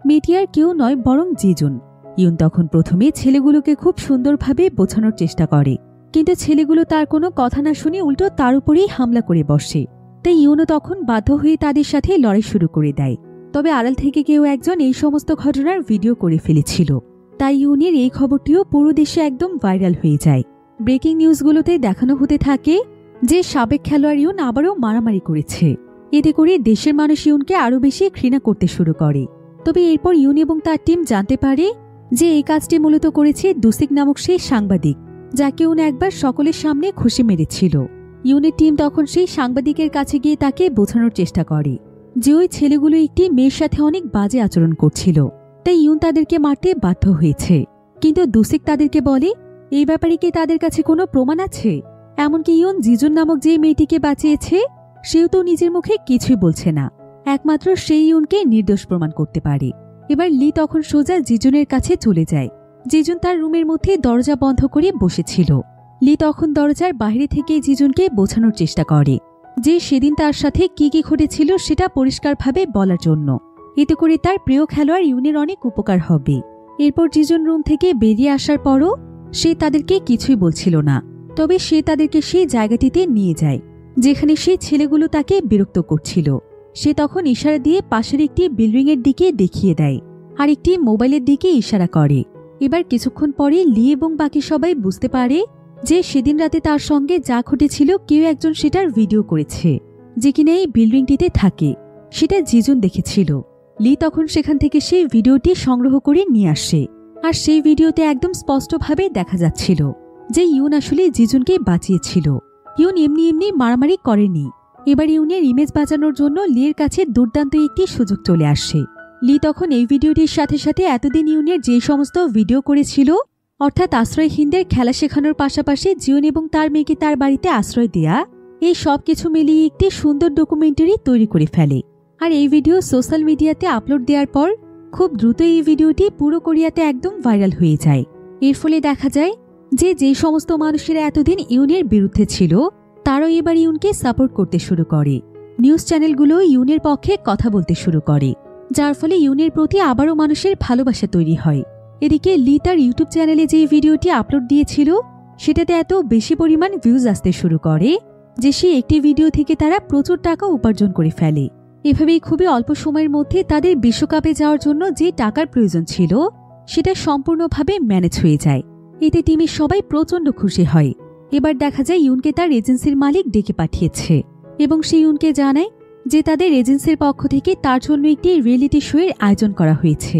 মেয়েটি আর কেউ নয় বরং জিজুন। ইউন তখন প্রথমে ছেলেগুলোকে খুব সুন্দরভাবে বোঝানোর চেষ্টা করে, কিন্তু ছেলেগুলো তার কোনো কথা না শুনে উল্টো তার উপরেই হামলা করে বসে। তাই ইউনও তখন বাধ্য হয়ে তাদের সাথে লড়াই শুরু করে দেয়। তবে আড়াল থেকে কেউ একজন এই সমস্ত ঘটনার ভিডিও করে ফেলেছিল, তাই ইউনের এই খবরটিও পুরো দেশে একদম ভাইরাল হয়ে যায়। ব্রেকিং নিউজগুলোতে দেখানো হতে থাকে যে সাবেক খেলোয়াড় ইউন আবারও মারামারি করেছে। এতে করে দেশের মানুষ ইউনকে আরও বেশি ঘৃণা করতে শুরু করে। তবে এরপর ইউন এবং তার টিম জানতে পারে যে এই কাজটি মূলত করেছে দুসিক নামক সেই সাংবাদিক, যাকে ইউন একবার সকলের সামনে খুশি মেরেছিল। ইউনের টিম তখন সেই সাংবাদিকের কাছে গিয়ে তাকে বোঝানোর চেষ্টা করে যে ওই ছেলেগুলো একটি মেয়ের সাথে অনেক বাজে আচরণ করছিল, তাই ইউন তাদেরকে মারতে বাধ্য হয়েছে। কিন্তু দুসিক তাদেরকে বলে এই ব্যাপারে কি তাদের কাছে কোনো প্রমাণ আছে? এমনকি ইউন জিজুন নামক যে মেয়েটিকে বাঁচিয়েছে সেও তো নিজের মুখে কিছুই বলছে না, একমাত্র সেই ইউনকে নির্দোষ প্রমাণ করতে পারে। এবার লি তখন সোজা জিজুনের কাছে চলে যায়। জিজুন তার রুমের মধ্যে দরজা বন্ধ করে বসেছিল। লি তখন দরজার বাইরে থেকে জিজুনকে বোঝানোর চেষ্টা করে যে সেদিন তার সাথে কি কি ঘটেছিল সেটা পরিষ্কারভাবে বলার জন্য। এতে করে তার প্রিয় খেলোয়াড় ইউনের অনেক উপকার হবে। এরপর জিজুন রুম থেকে বেরিয়ে আসার পরও সে তাদেরকে কিছুই বলছিল না, তবে সে তাদেরকে সেই জায়গাটিতে নিয়ে যায় যেখানে সেই ছেলেগুলো তাকে বিরক্ত করছিল। সে তখন ইশারা দিয়ে পাশের একটি বিল্ডিংয়ের দিকে দেখিয়ে দেয় আর একটি মোবাইলের দিকে ইশারা করে। এবার কিছুক্ষণ পরে লি এবং বাকি সবাই বুঝতে পারে যে সেদিন রাতে তার সঙ্গে যা ঘটেছিল কেউ একজন সেটার ভিডিও করেছে, যে কিনা এই বিল্ডিংটিতে থাকে। সেটা জিজুন দেখেছিল। লি তখন সেখান থেকে সেই ভিডিওটি সংগ্রহ করে নিয়ে আসে আর সেই ভিডিওতে একদম স্পষ্টভাবে দেখা যাচ্ছিল যে ইউন আসলে জিজুনকে বাঁচিয়েছিল। ইউন এমনি এমনি মারামারি করেনি। এবার ইউনের ইমেজ বাঁচানোর জন্য লির কাছে দুর্দান্ত একটি সুযোগ চলে আসে। লি তখন এই ভিডিওটির সাথে সাথে এতদিন ইউনের যে সমস্ত ভিডিও করেছিল, অর্থাৎ আশ্রয়হীনদের খেলা শেখানোর পাশাপাশি জিওন এবং তার মেয়েকে তার বাড়িতে আশ্রয় দেয়া, এই সব কিছু মিলিয়ে একটি সুন্দর ডকুমেন্টারি তৈরি করে ফেলে। আর এই ভিডিও সোশ্যাল মিডিয়াতে আপলোড দেওয়ার পর খুব দ্রুত এই ভিডিওটি পুরো কোরিয়াতে একদম ভাইরাল হয়ে যায়। এর ফলে দেখা যায় যে যেই সমস্ত মানুষেরা এতদিন ইউনের বিরুদ্ধে ছিল তারাও এবার ইউনকে সাপোর্ট করতে শুরু করে। নিউজ চ্যানেলগুলো ইউনের পক্ষে কথা বলতে শুরু করে, যার ফলে ইউনের প্রতি আবারও মানুষের ভালোবাসা তৈরি হয়। এদিকে লি তার ইউটিউব চ্যানেলে যে ভিডিওটি আপলোড দিয়েছিল সেটাতে এত বেশি পরিমাণ ভিউজ আসতে শুরু করে যে সে একটি ভিডিও থেকে তারা প্রচুর টাকা উপার্জন করে ফেলে। এভাবেই খুবই অল্প সময়ের মধ্যে তাদের বিশ্বকাপে যাওয়ার জন্য যে টাকার প্রয়োজন ছিল সেটা সম্পূর্ণভাবে ম্যানেজ হয়ে যায়। এতে টিমের সবাই প্রচণ্ড খুশি হয়। এবার দেখা যায় ইউনকে তার এজেন্সির মালিক ডেকে পাঠিয়েছে এবং সে ইউনকে জানায় যে তাদের এজেন্সির পক্ষ থেকে তার জন্য একটি রিয়েলিটি শো এর আয়োজন করা হয়েছে,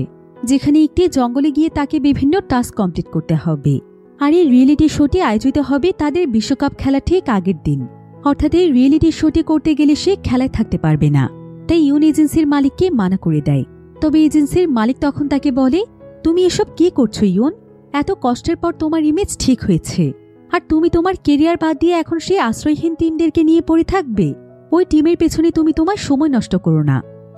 যেখানে একটি জঙ্গলে গিয়ে তাকে বিভিন্ন টাস্ক কমপ্লিট করতে হবে। আর এই রিয়েলিটি শোটি আয়োজিত হবে তাদের বিশ্বকাপ খেলা ঠিক আগের দিন। অর্থাৎ এই রিয়েলিটি শোটি করতে গেলে সে খেলায় থাকতে পারবে না, তাই ইউন এজেন্সির মালিককে মানা করে দেয়। তবে এজেন্সির মালিক তখন তাকে বলে, তুমি এসব কি করছো ইউন? এত কষ্টের পর তোমার ইমেজ ঠিক হয়েছে, আর তুমি তোমার কেরিয়ার বাদ দিয়ে এখন সেই আশ্রয়হীন টিমদেরকে নিয়ে পড়ে থাকবে? ওই টিমের পেছনে তুমি তোমার সময় নষ্ট করো না,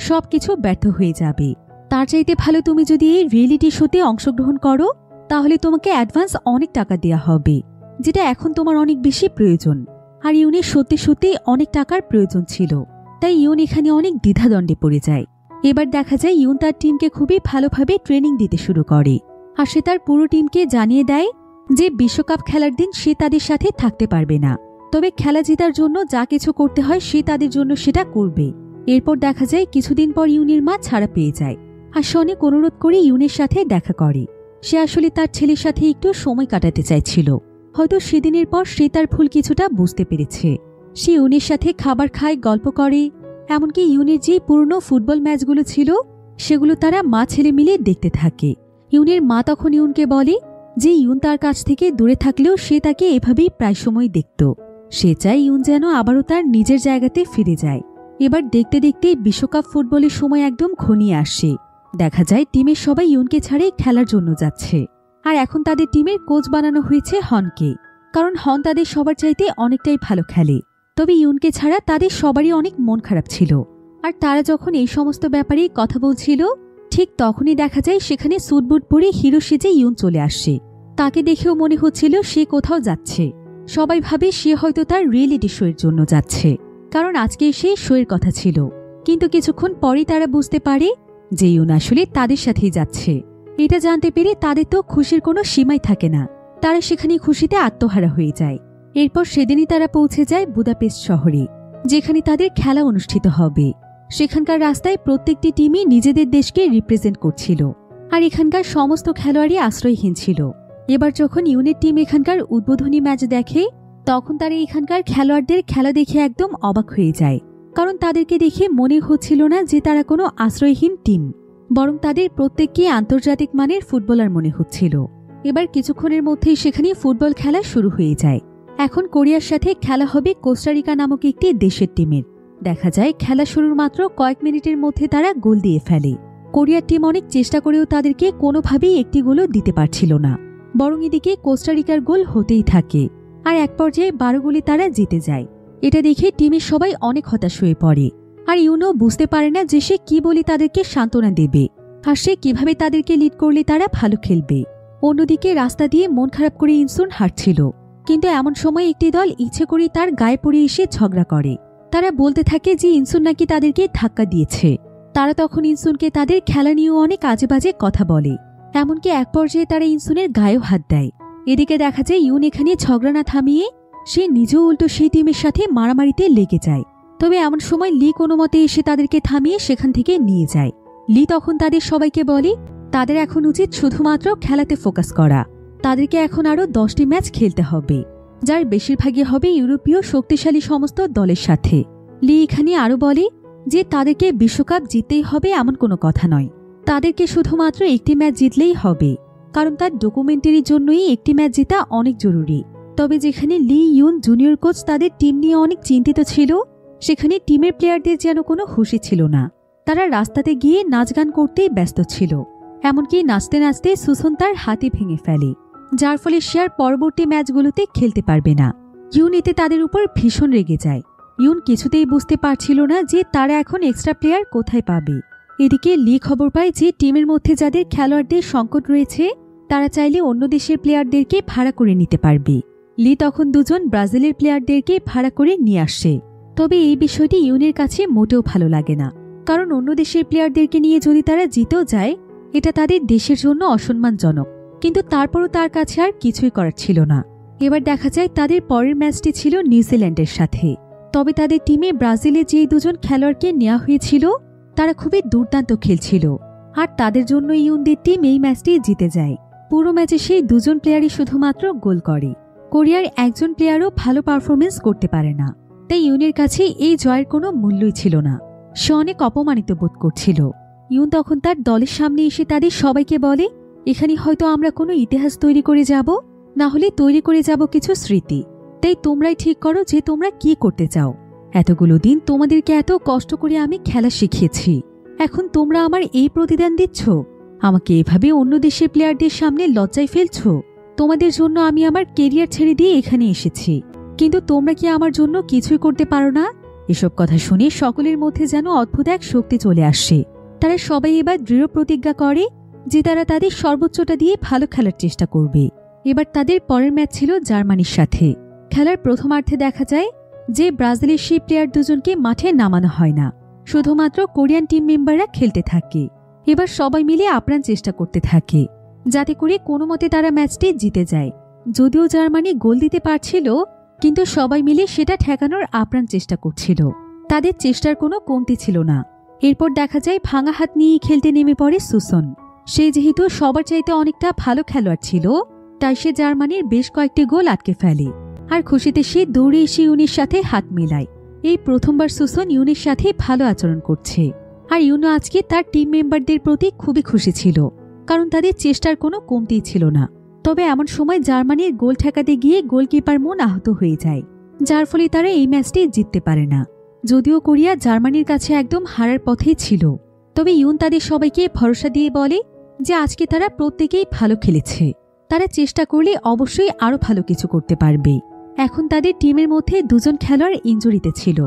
সবকিছু ব্যর্থ হয়ে যাবে। তার চাইতে ভালো তুমি যদি এই রিয়েলিটি শোতে অংশগ্রহণ করো, তাহলে তোমাকে অ্যাডভান্স অনেক টাকা দেওয়া হবে, যেটা এখন তোমার অনেক বেশি প্রয়োজন। আর ইউনের সত্যি সত্যি অনেক টাকার প্রয়োজন ছিল, তাই ইউন এখানে অনেক দ্বিধাদ্বন্দ্বে পড়ে যায়। এবার দেখা যায় ইউন তার টিমকে খুবই ভালোভাবে ট্রেনিং দিতে শুরু করে, আর সে তার পুরো টিমকে জানিয়ে দেয় যে বিশ্বকাপ খেলার দিন সে তাদের সাথে থাকতে পারবে না, তবে খেলা জেতার জন্য যা কিছু করতে হয় সে তাদের জন্য সেটা করবে। এরপর দেখা যায় কিছুদিন পর ইউনের মা ছাড়া পেয়ে যায়, আর সে অনেক অনুরোধ করে ইউনের সাথে দেখা করে। সে আসলে তার ছেলের সাথে একটু সময় কাটাতে চাইছিল। হয়তো সেদিনের পর সে তার ভুল কিছুটা বুঝতে পেরেছে। সে ইউনের সাথে খাবার খায়, গল্প করে, এমনকি ইউনের যে পুরনো ফুটবল ম্যাচগুলো ছিল সেগুলো তারা মা ছেলে মিলে দেখতে থাকে। ইউনের মা তখন ইউনকে বলে যে ইউন তার কাছ থেকে দূরে থাকলেও সে তাকে এভাবেই প্রায় সময় দেখত। সে চায় ইউন যেন আবারও তার নিজের জায়গাতে ফিরে যায়। এবার দেখতে দেখতে বিশ্বকাপ ফুটবলের সময় একদম ঘনিয়ে আসে। দেখা যায় টিমের সবাই ইউনকে ছাড়ে খেলার জন্য যাচ্ছে। আর এখন তাদের টিমের কোচ বানানো হয়েছে হনকে, কারণ হন তাদের সবার চাইতে অনেকটাই ভালো খেলে। তবে ইউনকে ছাড়া তাদের সবারই অনেক মন খারাপ ছিল। আর তারা যখন এই সমস্ত ব্যাপারে কথা বলছিল ঠিক তখনই দেখা যায় সেখানে স্যুটবুট পরে হিরো সেজে ইউন চলে আসে। তাকে দেখেও মনে হচ্ছিল সে কোথাও যাচ্ছে। সবাই ভাবে সে হয়তো তার রিয়েলিটি শো এর জন্য যাচ্ছে, কারণ আজকে সে শো এর কথা ছিল। কিন্তু কিছুক্ষণ পরেই তারা বুঝতে পারে যে ইউন আসলে তাদের সাথেই যাচ্ছে। এটা জানতে পেরে তাদের তো খুশির কোনো সীমাই থাকে না। তারা সেখানে খুশিতে আত্মহারা হয়ে যায়। এরপর সেদিনই তারা পৌঁছে যায় বুদাপেস্ট শহরে, যেখানে তাদের খেলা অনুষ্ঠিত হবে। সেখানকার রাস্তায় প্রত্যেকটি টিমই নিজেদের দেশকে রিপ্রেজেন্ট করছিল, আর এখানকার সমস্ত খেলোয়াড়ই আশ্রয়হীন ছিল। এবার যখন ইউনের টিম এখানকার উদ্বোধনী ম্যাচ দেখে তখন তারা এখানকার খেলোয়াড়দের খেলা দেখে একদম অবাক হয়ে যায়, কারণ তাদেরকে দেখে মনে হচ্ছিল না যে তারা কোনো আশ্রয়হীন টিম, বরং তাদের প্রত্যেককে আন্তর্জাতিক মানের ফুটবলার মনে হচ্ছিল। এবার কিছুক্ষণের মধ্যেই সেখানে ফুটবল খেলা শুরু হয়ে যায়। এখন কোরিয়ার সাথে খেলা হবে কোস্টারিকা নামক একটি দেশের টিমের। দেখা যায় খেলা শুরুর মাত্র কয়েক মিনিটের মধ্যে তারা গোল দিয়ে ফেলে। কোরিয়ার টিম অনেক চেষ্টা করেও তাদেরকে কোনোভাবেই একটি গোলও দিতে পারছিল না, বরং এদিকে কোস্টারিকার গোল হতেই থাকে। আর এক পর্যায়ে 12 গোলে তারা জিতে যায়। এটা দেখে টিমের সবাই অনেক হতাশ হয়ে পড়ে। আর ইউনো বুঝতে পারে না যে সে কি বলে তাদেরকে সান্ত্বনা দেবে, আর সে কিভাবে তাদেরকে লিড করলে তারা ভালো খেলবে। অন্যদিকে রাস্তা দিয়ে মন খারাপ করে ইনসুন হাঁটছিল, কিন্তু এমন সময় একটি দল ইচ্ছে করে তার গায়ে পড়ে এসে ঝগড়া করে। তারা বলতে থাকে যে ইনসুন নাকি তাদেরকে ধাক্কা দিয়েছে। তারা তখন ইনসুনকে তাদের খেলা নিয়েও অনেক আজে বাজে কথা বলে, এমনকি এক পর্যায়ে তারা ইনসুনের গায়েও হাত দেয়। এদিকে দেখা যায় ইউন এখানে ঝগড়া না থামিয়ে সে নিজেও উল্টো সেই টিমের সাথে মারামারিতে লেগে যায়। তবে এমন সময় লি কোনো মতে এসে তাদেরকে থামিয়ে সেখান থেকে নিয়ে যায়। লি তখন তাদের সবাইকে বলে তাদের এখন উচিত শুধুমাত্র খেলাতে ফোকাস করা। তাদেরকে এখন আরও 10টি ম্যাচ খেলতে হবে, যার বেশিরভাগই হবে ইউরোপীয় শক্তিশালী সমস্ত দলের সাথে। লি এখানে আরও বলে যে তাদেরকে বিশ্বকাপ জিততেই হবে এমন কোনো কথা নয়, তাদেরকে শুধুমাত্র একটি ম্যাচ জিতলেই হবে। কারণ তার ডকুমেন্টারির জন্যই একটি ম্যাচ জেতা অনেক জরুরি। তবে যেখানে লি ইউন জুনিয়র কোচ তাদের টিম নিয়ে অনেক চিন্তিত ছিল, সেখানে টিমের প্লেয়ারদের যেন কোনো হুঁশি ছিল না। তারা রাস্তাতে গিয়ে নাচ গান করতেই ব্যস্ত ছিল। এমনকি নাচতে নাচতে সুসন তার হাতি ভেঙে ফেলে, যার ফলে সে আর পরবর্তী ম্যাচগুলোতে খেলতে পারবে না। ইউন এতে তাদের উপর ভীষণ রেগে যায়। ইউন কিছুতেই বুঝতে পারছিল না যে তারা এখন এক্সট্রা প্লেয়ার কোথায় পাবে। এদিকে লি খবর পায় যে টিমের মধ্যে যাদের খেলোয়াড়দের সংকট রয়েছে তারা চাইলে অন্য দেশের প্লেয়ারদেরকে ভাড়া করে নিতে পারবে। লি তখন দুজন ব্রাজিলের প্লেয়ারদেরকে ভাড়া করে নিয়ে আসে। তবে এই বিষয়টি ইউনের কাছে মোটেও ভালো লাগে না, কারণ অন্য দেশের প্লেয়ারদেরকে নিয়ে যদি তারা জিতেও যায় এটা তাদের দেশের জন্য অসম্মানজনক। কিন্তু তারপরও তার কাছে আর কিছুই করার ছিল না। এবার দেখা যায় তাদের পরের ম্যাচটি ছিল নিউজিল্যান্ডের সাথে। তবে তাদের টিমে ব্রাজিলের যেই দুজন খেলোয়াড়কে নেওয়া হয়েছিল তারা খুবই দুর্দান্ত খেলছিল, আর তাদের জন্য ইউনদের টিম এই ম্যাচটি জিতে যায়। পুরো ম্যাচে সেই দুজন প্লেয়ারই শুধুমাত্র গোল করে। কোরিয়ার একজন প্লেয়ারও ভালো পারফরমেন্স করতে পারে না। তাই ইউনের কাছে এই জয়ের কোনো মূল্যই ছিল না। সে অনেক অপমানিত বোধ করছিল। ইউন তখন তার দলের সামনে এসে তাদের সবাইকে বলে, এখানে হয়তো আমরা কোনো ইতিহাস তৈরি করে যাব, না হলে তৈরি করে যাব কিছু স্মৃতি। তাই তোমরাই ঠিক করো যে তোমরা কি করতে চাও। এতগুলো দিন তোমাদেরকে এত কষ্ট করে আমি খেলা শিখিয়েছি, এখন তোমরা আমার এই প্রতিদান দিচ্ছ? আমাকে এভাবে অন্য দেশের প্লেয়ারদের সামনে লজ্জায় ফেলছ? তোমাদের জন্য আমি আমার কেরিয়ার ছেড়ে দিয়ে এখানে এসেছি, কিন্তু তোমরা কি আমার জন্য কিছুই করতে পারো না? এসব কথা শুনে সকলের মধ্যে যেন অদ্ভুত এক শক্তি চলে আসে। তারা সবাই এবার দৃঢ় প্রতিজ্ঞা করে যে তারা তাদের সর্বোচ্চটা দিয়ে ভালো খেলার চেষ্টা করবে। এবার তাদের পরের ম্যাচ ছিল জার্মানির সাথে। খেলার প্রথমার্ধে দেখা যায় যে ব্রাজিলের সেই প্লেয়ার দুজনকে মাঠে নামানো হয় না, শুধুমাত্র কোরিয়ান টিম মেম্বাররা খেলতে থাকে। এবার সবাই মিলে আপ্রাণ চেষ্টা করতে থাকে যাতে করে কোনো মতে তারা ম্যাচটি জিতে যায়। যদিও জার্মানি গোল দিতে পারছিল, কিন্তু সবাই মিলে সেটা ঠেকানোর আপ্রাণ চেষ্টা করছিল। তাদের চেষ্টার কোনো কমতি ছিল না। এরপর দেখা যায় ভাঙা হাত নিয়ে খেলতে নেমে পড়ে সুসন। সে যেহেতু সবার চাইতে অনেকটা ভালো খেলোয়াড় ছিল, তাই সে জার্মানির বেশ কয়েকটি গোল আটকে ফেলে। আর খুশিতে সে দৌড়ে এসে ইউনের সাথে হাত মেলায়। এই প্রথমবার সুসন ইউনের সাথে ভালো আচরণ করছে। আর ইউনো আজকে তার টিম মেম্বারদের প্রতি খুবই খুশি ছিল, কারণ তাদের চেষ্টার কোনো কমতি ছিল না। তবে এমন সময় জার্মানির গোল ঠেকাতে গিয়ে গোলকিপার মুন আহত হয়ে যায়, যার ফলে তারা এই ম্যাচটি জিততে পারে না। যদিও কোরিয়া জার্মানির কাছে একদম হারার পথেই ছিল, তবে ইউন তাদের সবাইকে ভরসা দিয়ে বলে যে আজকে তারা প্রত্যেকেই ভালো খেলেছে, তারা চেষ্টা করলে অবশ্যই আরও ভালো কিছু করতে পারবে। এখন তাদের টিমের মধ্যে দুজন খেলোয়াড় ইনজুরিতে ছিল,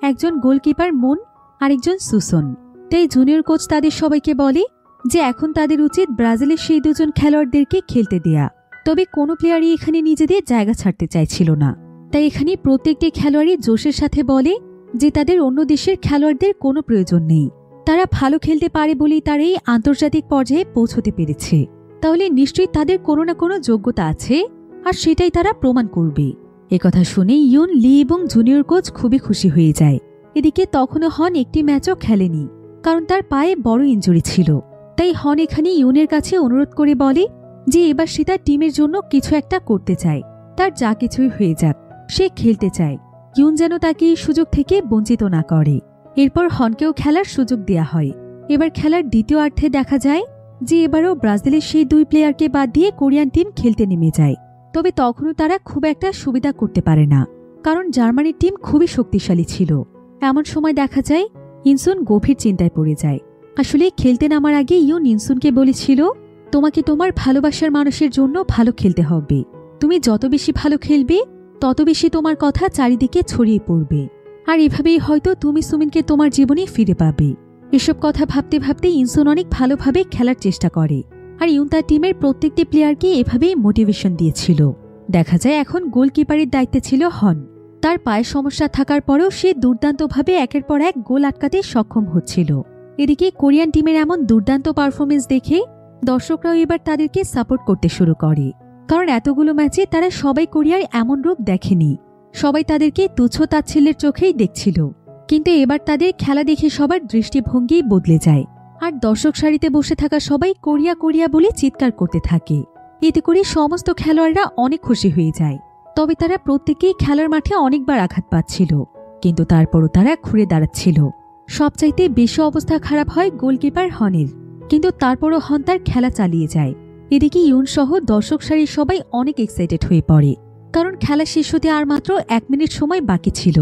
একজন গোলকিপার মুন, আরেকজন সুসন। তাই জুনিয়র কোচ তাদের সবাইকে বলে যে এখন তাদের উচিত ব্রাজিলের সেই দুজন খেলোয়াড়দেরকে খেলতে দেয়া। তবে কোনো প্লেয়ারই এখানে নিজেদের জায়গা ছাড়তে চাইছিল না। তাই এখানে প্রত্যেকটি খেলোয়াড়ই জোশের সাথে বলে যে তাদের অন্য দেশের খেলোয়াড়দের কোনো প্রয়োজন নেই, তারা ভালো খেলতে পারে বলেই তারা এই আন্তর্জাতিক পর্যায়ে পৌঁছতে পেরেছে। তাহলে নিশ্চয়ই তাদের কোনো না কোনো যোগ্যতা আছে, আর সেটাই তারা প্রমাণ করবে। একথা শুনে ইউন, লি এবং জুনিয়র কোচ খুবই খুশি হয়ে যায়। এদিকে তখনও হন একটি ম্যাচও খেলেনি, কারণ তার পায়ে বড় ইনজুরি ছিল। তাই হন এখানে ইউনের কাছে অনুরোধ করে বলে যে এবার সে তার টিমের জন্য কিছু একটা করতে চায়, তার যা কিছুই হয়ে যাক সে খেলতে চায়। ইউন যেন তাকে এই সুযোগ থেকে বঞ্চিত না করে। এরপর হনকেও খেলার সুযোগ দেয়া হয়। এবার খেলার দ্বিতীয়ার্ধে দেখা যায় যে এবারও ব্রাজিলের সেই দুই প্লেয়ারকে বাদ দিয়ে কোরিয়ান টিম খেলতে নেমে যায়। তবে তখনও তারা খুব একটা সুবিধা করতে পারে না, কারণ জার্মানির টিম খুবই শক্তিশালী ছিল। এমন সময় দেখা যায় ইনসুন গভীর চিন্তায় পড়ে যায়। আসলে খেলতে নামার আগে ইউন ইনসুনকে বলেছিল, তোমাকে তোমার ভালোবাসার মানুষের জন্য ভালো খেলতে হবে। তুমি যত বেশি ভালো খেলবে তত বেশি তোমার কথা চারিদিকে ছড়িয়ে পড়বে, আর এভাবেই হয়তো তুমি সুমিনকে তোমার জীবনে ফিরে পাবে। এসব কথা ভাবতে ভাবতে ইনসুন অনেক ভালোভাবে খেলার চেষ্টা করে, আর ইউন তার টিমের প্রত্যেকটি প্লেয়ারকে এভাবেই মোটিভেশন দিয়েছিল। দেখা যায় এখন গোলকিপারের দায়িত্বে ছিল হন। তার পায়ের সমস্যা থাকার পরেও সে দুর্দান্তভাবে একের পর এক গোল আটকাতে সক্ষম হচ্ছিল। এদিকে কোরিয়ান টিমের এমন দুর্দান্ত পারফরমেন্স দেখে দর্শকরাও এবার তাদেরকে সাপোর্ট করতে শুরু করে, কারণ এতগুলো ম্যাচে তারা সবাই কোরিয়ার এমন রূপ দেখেনি। সবাই তাদেরকে তুচ্ছ তাচ্ছিল্যের চোখেই দেখছিল, কিন্তু এবার তাদের খেলা দেখে সবার দৃষ্টিভঙ্গি বদলে যায়, আর দর্শক সারিতে বসে থাকা সবাই কোরিয়া কোরিয়া বলে চিৎকার করতে থাকে। এতে করে সমস্ত খেলোয়াড়রা অনেক খুশি হয়ে যায়। তবে তারা প্রত্যেকেই খেলার মাঠে অনেকবার আঘাত পাচ্ছিল, কিন্তু তারপরও তারা ঘুরে দাঁড়াচ্ছিল। সবচাইতে বেশি অবস্থা খারাপ হয় গোলকিপার হনের, কিন্তু তারপরও হন তার খেলা চালিয়ে যায়। এদিকে ইউন সহ দর্শক সারির সবাই অনেক এক্সাইটেড হয়ে পড়ে, কারণ খেলা শেষ হতে আর মাত্র 1 মিনিট সময় বাকি ছিল।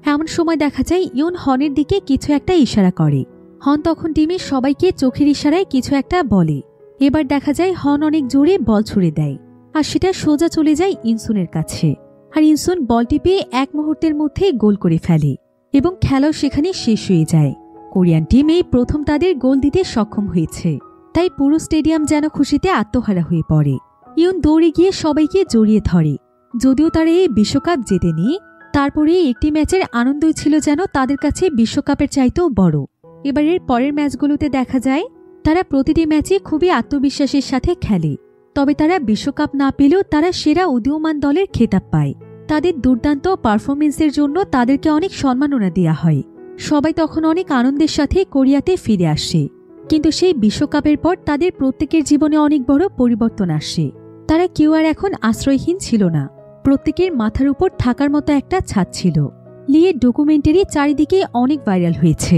এমন সময় দেখা যায় ইউন হনের দিকে কিছু একটা ইশারা করে। হন তখন টিমের সবাইকে চোখের ইশারায় কিছু একটা বলে। এবার দেখা যায় হন অনেক জোরে বল ছুড়ে দেয়, আর সেটা সোজা চলে যায় ইনসুনের কাছে। আর ইনসুন বলটি পেয়ে 1 মুহূর্তের মধ্যে গোল করে ফেলে এবং খেলাও সেখানে শেষ হয়ে যায়। কোরিয়ান টিম এই প্রথম তাদের গোল দিতে সক্ষম হয়েছে, তাই পুরো স্টেডিয়াম যেন খুশিতে আত্মহারা হয়ে পড়ে। ইউন দৌড়ে গিয়ে সবাইকে জড়িয়ে ধরে। যদিও তারা এই বিশ্বকাপ জেতেনি, তারপরে একটি ম্যাচের আনন্দই ছিল যেন তাদের কাছে বিশ্বকাপের চাইতেও বড়। এবারের পরের ম্যাচগুলোতে দেখা যায় তারা প্রতিটি ম্যাচে খুবই আত্মবিশ্বাসের সাথে খেলে। তবে তারা বিশ্বকাপ না পেলেও তারা সেরা উদীয়মান দলের খেতাব পায়। তাদের দুর্দান্ত পারফরমেন্সের জন্য তাদেরকে অনেক সম্মাননা দেওয়া হয়। সবাই তখন অনেক আনন্দের সাথে কোরিয়াতে ফিরে আসে। কিন্তু সেই বিশ্বকাপের পর তাদের প্রত্যেকের জীবনে অনেক বড় পরিবর্তন আসে। তারা কেউ আর এখন আশ্রয়হীন ছিল না, প্রত্যেকের মাথার উপর থাকার মতো একটা ছাদ ছিল। লিয়ের ডকুমেন্টারি চারিদিকে অনেক ভাইরাল হয়েছে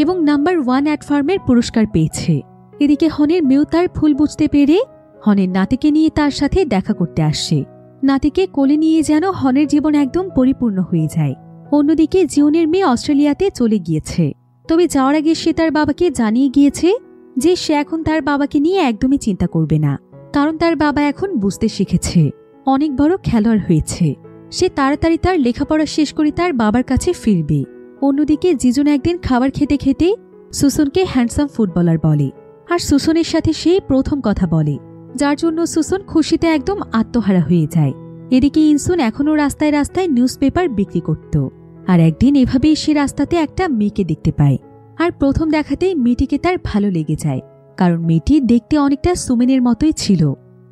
এবং নাম্বার 1 অ্যাড ফার্মের পুরস্কার পেয়েছে। এদিকে হনের মেয়েও তার ভুল বুঝতে পেরে হনের নাতিকে নিয়ে তার সাথে দেখা করতে আসে। নাতিকে কোলে নিয়ে যেন হনের জীবন একদম পরিপূর্ণ হয়ে যায়। অন্যদিকে জিওনের মেয়ে অস্ট্রেলিয়াতে চলে গিয়েছে, তবে যাওয়ার আগে সে তার বাবাকে জানিয়ে গিয়েছে যে সে এখন তার বাবাকে নিয়ে একদমই চিন্তা করবে না, কারণ তার বাবা এখন বুঝতে শিখেছে, অনেক বড় খেলোয়াড় হয়েছে। সে তাড়াতাড়ি তার লেখাপড়া শেষ করে তার বাবার কাছে ফিরবে। অন্যদিকে জিজুন একদিন খাবার খেতে খেতে সুসনকে হ্যান্ডসাম ফুটবলার বলে, আর সুসনের সাথে সে প্রথম কথা বলে, যার জন্য সুসন খুশিতে একদম আত্মহারা হয়ে যায়। এদিকে ইনসুন এখনও রাস্তায় রাস্তায় নিউজ পেপার বিক্রি করত, আর একদিন এভাবেই সে রাস্তাতে একটা মেয়েকে দেখতে পায়। আর প্রথম দেখাতেই মেয়েটিকে তার ভালো লেগে যায়, কারণ মেয়েটি দেখতে অনেকটা সুমিনের মতোই ছিল।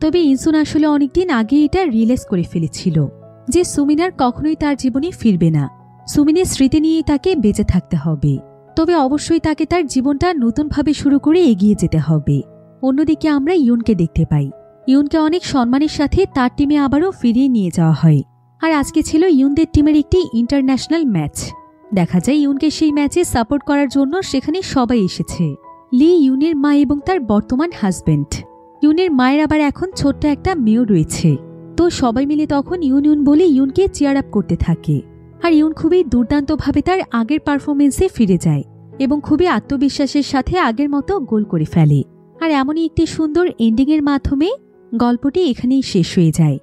তবে ইনসুন আসলে অনেকদিন আগে এটা রিয়েলাইজ করে ফেলেছিল যে সুমিন আর কখনোই তার জীবনে ফিরবে না। সুমিনের স্মৃতি নিয়ে তাকে বেঁচে থাকতে হবে, তবে অবশ্যই তাকে তার জীবনটা নতুনভাবে শুরু করে এগিয়ে যেতে হবে। অন্যদিকে আমরা ইউনকে দেখতে পাই। ইউনকে অনেক সম্মানের সাথে তার টিমে আবারও ফিরিয়ে নিয়ে যাওয়া হয়। আর আজকে ছিল ইউনদের টিমের একটি ইন্টারন্যাশনাল ম্যাচ। দেখা যায় ইউনকে সেই ম্যাচে সাপোর্ট করার জন্য সেখানে সবাই এসেছে। লি ইউনের মা এবং তার বর্তমান হাজব্যান্ড। ইউনের মায়ের আবার এখন ছোট্ট একটা মেয়েও রয়েছে। তো সবাই মিলে তখন ইউন ইউন বলে ইউনকে চিয়ার আপ করতে থাকে। আর ইউন খুবই দুর্দান্তভাবে তার আগের পারফরমেন্সে ফিরে যায় এবং খুবই আত্মবিশ্বাসের সাথে আগের মতো গোল করে ফেলে। আর এমনই একটি সুন্দর এন্ডিংয়ের মাধ্যমে গল্পটি এখানেই শেষ হয়ে যায়।